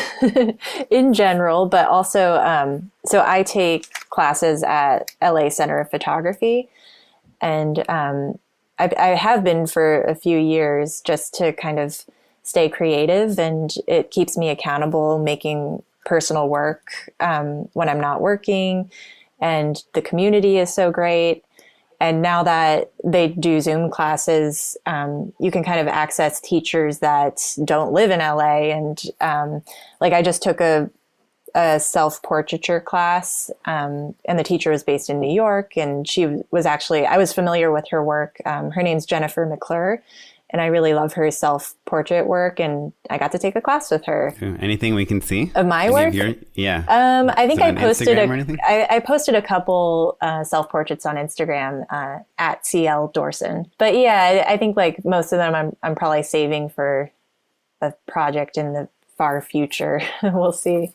in general, but also, so I take classes at LA Center of Photography, and I have been for a few years just to kind of stay creative, and it keeps me accountable making personal work when I'm not working, and the community is so great. And now that they do Zoom classes, you can kind of access teachers that don't live in LA. And like I just took a self-portraiture class, and the teacher was based in New York. And she was actually, I was familiar with her work. Her name's Jennifer McClure. And I really love her self-portrait work, and I got to take a class with her. Anything we can see of my work? Yeah. I think I posted I posted a couple self-portraits on Instagram at CL Dorson. But yeah, I think like most of them, I'm probably saving for a project in the far future. We'll see.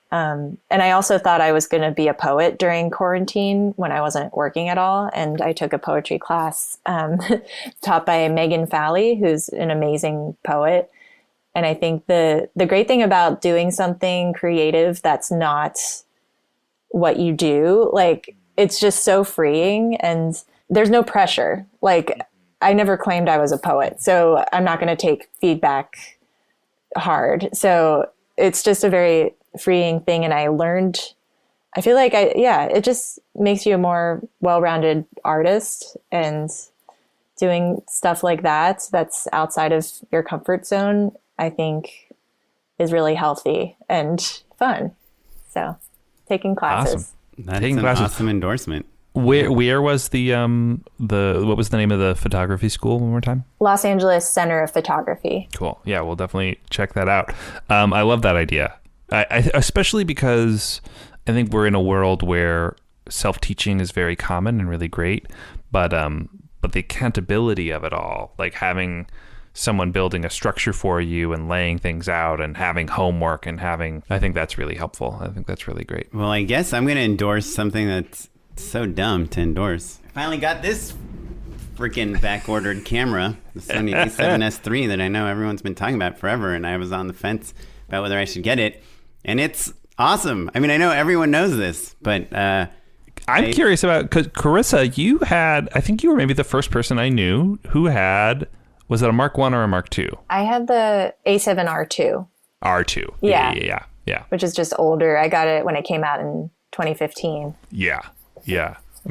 And I also thought I was going to be a poet during quarantine when I wasn't working at all. And I took a poetry class taught by Megan Falley, who's an amazing poet. And I think the great thing about doing something creative that's not what you do, like, it's just so freeing and there's no pressure. Like, I never claimed I was a poet, so I'm not going to take feedback hard. So it's just a very freeing thing. And I feel like it just makes you a more well-rounded artist, and doing stuff like that's outside of your comfort zone, I think is really healthy and fun. So taking classes. Awesome. That's an awesome endorsement. Where was the what was the name of the photography school one more time? Los Angeles Center of Photography. Cool. Yeah, we'll definitely check that out. I love that idea. I especially because I think we're in a world where self-teaching is very common and really great, but the accountability of it all, like having someone building a structure for you and laying things out and having homework and I think that's really helpful. I think that's really great. Well, I guess I'm going to endorse something that's so dumb to endorse. I finally got this freaking back-ordered camera, the Sony A7S III that I know everyone's been talking about forever, and I was on the fence about whether I should get it. And it's awesome. I mean, I know everyone knows this, but I'm curious about, because Carissa, I think you were maybe the first person I knew who had, was it a Mark 1 or a Mark 2? I had the A7R2. R2. Yeah. Yeah. Which is just older. I got it when it came out in 2015. Yeah.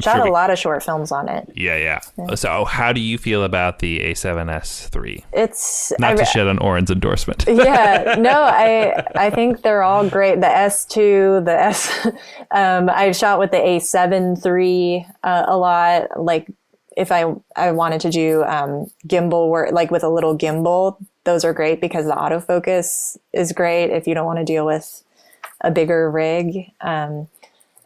Shot a lot of short films on it. Yeah. So how do you feel about the A7S III? It's not to shed on Oren's endorsement. Yeah, no, I think they're all great. The S2, the S, I've shot with the A7 III a lot. Like if I wanted to do gimbal work, like with a little gimbal, those are great because the autofocus is great if you don't want to deal with a bigger rig.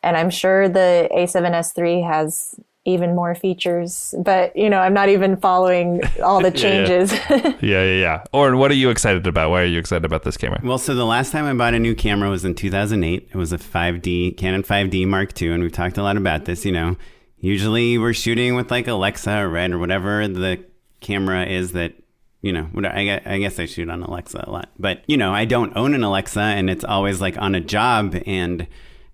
And I'm sure the A7S III has even more features, but I'm not even following all the changes. Yeah. Oren, what are you excited about? Why are you excited about this camera? Well, so the last time I bought a new camera was in 2008. It was a Canon 5D Mark II, and we've talked a lot about this. Usually we're shooting with like Alexa or Red or whatever the camera is that, I guess I shoot on Alexa a lot, but I don't own an Alexa, and it's always like on a job. And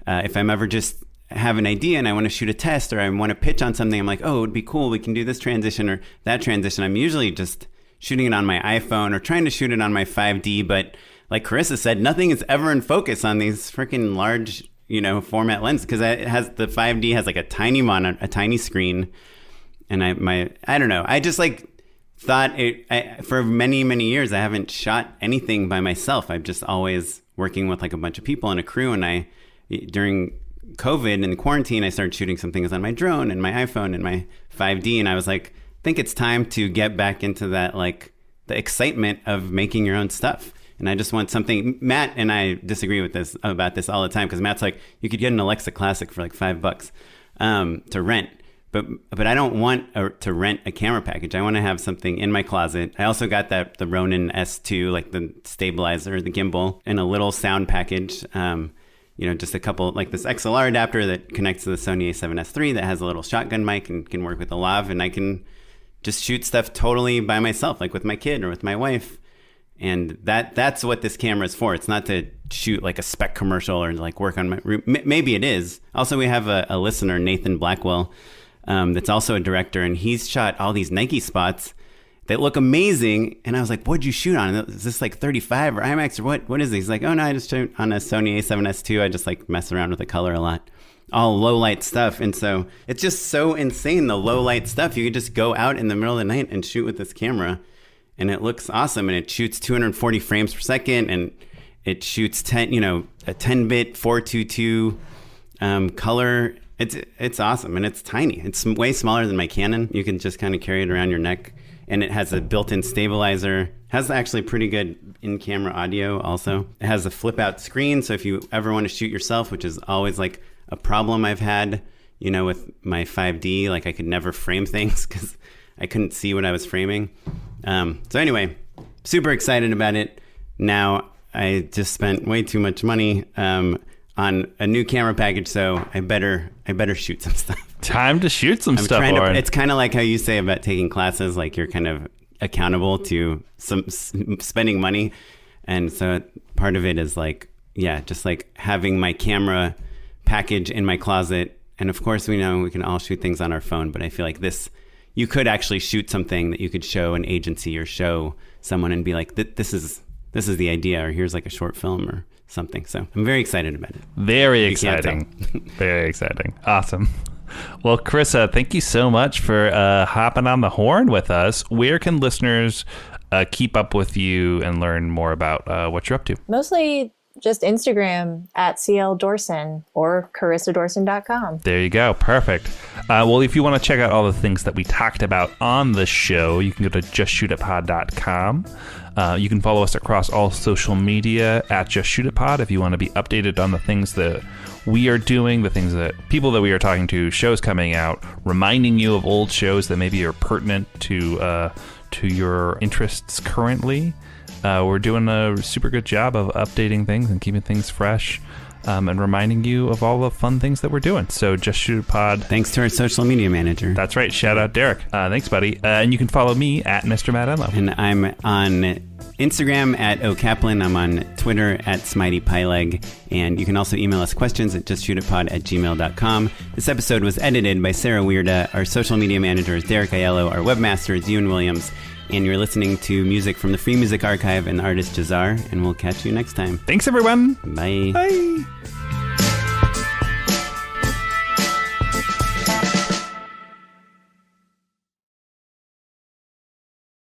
if I'm ever just have an idea and I want to shoot a test or I want to pitch on something, I'm like, oh, it would be cool. We can do this transition or that transition. I'm usually just shooting it on my iPhone or trying to shoot it on my 5D. But like Carissa said, nothing is ever in focus on these freaking large, format lenses, because the 5D has like a tiny monitor, a tiny screen. And I don't know. I just like thought for many, many years, I haven't shot anything by myself. I'm just always working with like a bunch of people and a crew. And during COVID and quarantine, I started shooting some things on my drone and my iPhone and my 5D. And I was like, I think it's time to get back into that, like the excitement of making your own stuff. And I just want something. Matt and I disagree about this all the time, because Matt's like, you could get an Alexa Classic for like $5 to rent. But I don't want to rent a camera package. I want to have something in my closet. I also got the Ronin S2, like the stabilizer, the gimbal, and a little sound package. Just a couple, like this XLR adapter that connects to the Sony A7S III that has a little shotgun mic and can work with a lav. And I can just shoot stuff totally by myself, like with my kid or with my wife. And that's what this camera is for. It's not to shoot like a spec commercial or like work on maybe it is. Also, we have a listener, Nathan Blackwell, that's also a director, and he's shot all these Nike spots that look amazing. And I was like, what'd you shoot on? Is this like 35 or IMAX or what is it? He's like, oh no, I just shoot on a Sony A7S II. I just like mess around with the color a lot. all low light stuff. And so it's just so insane, the low light stuff. You could just go out in the middle of the night and shoot with this camera, and it looks awesome. And it shoots 240 frames per second, and it shoots a 10-bit 422 color. It's awesome, and it's tiny. It's way smaller than my Canon. You can just kind of carry it around your neck, and it has a built-in stabilizer. Has actually pretty good in-camera audio also. It has a flip-out screen, so if you ever want to shoot yourself, which is always like a problem I've had, with my 5D, like I could never frame things because I couldn't see what I was framing. So anyway, super excited about it. Now I just spent way too much money on a new camera package, so I better shoot some stuff. Time to shoot some stuff, Oren. It's kind of like how you say about taking classes, like you're kind of accountable to some spending money. And so part of it is like, just like having my camera package in my closet. And of course, we know we can all shoot things on our phone, but I feel like you could actually shoot something that you could show an agency or show someone and be like, this is the idea, or here's like a short film or something. So I'm very excited about it. Very exciting. Very exciting. Awesome. Well, Carissa, thank you so much for hopping on the horn with us. Where can listeners keep up with you and learn more about what you're up to? Mostly just Instagram at CLDorson or CarissaDorson.com. There you go. Perfect. Well, if you want to check out all the things that we talked about on the show, you can go to justshootitpod.com. You can follow us across all social media at justshootitpod if you want to be updated on the things that we are doing, the things that people that we are talking to, shows coming out, reminding you of old shows that maybe are pertinent to your interests currently. We're doing a super good job of updating things and keeping things fresh, and reminding you of all the fun things that we're doing. So Just Shoot It Pod. Thanks to our social media manager. That's right. Shout out Derek. Thanks, buddy. And you can follow me at Mr. Matt Enlow. And I'm on Instagram at OKaplan. I'm on Twitter at SmiteyPyleg. And you can also email us questions at justshootitpod@gmail.com. This episode was edited by Sarah Weirda. Our social media manager is Derek Aiello. Our webmaster is Ewan Williams. And you're listening to music from the Free Music Archive and the artist Jahzzar. And we'll catch you next time. Thanks, everyone. Bye. Bye.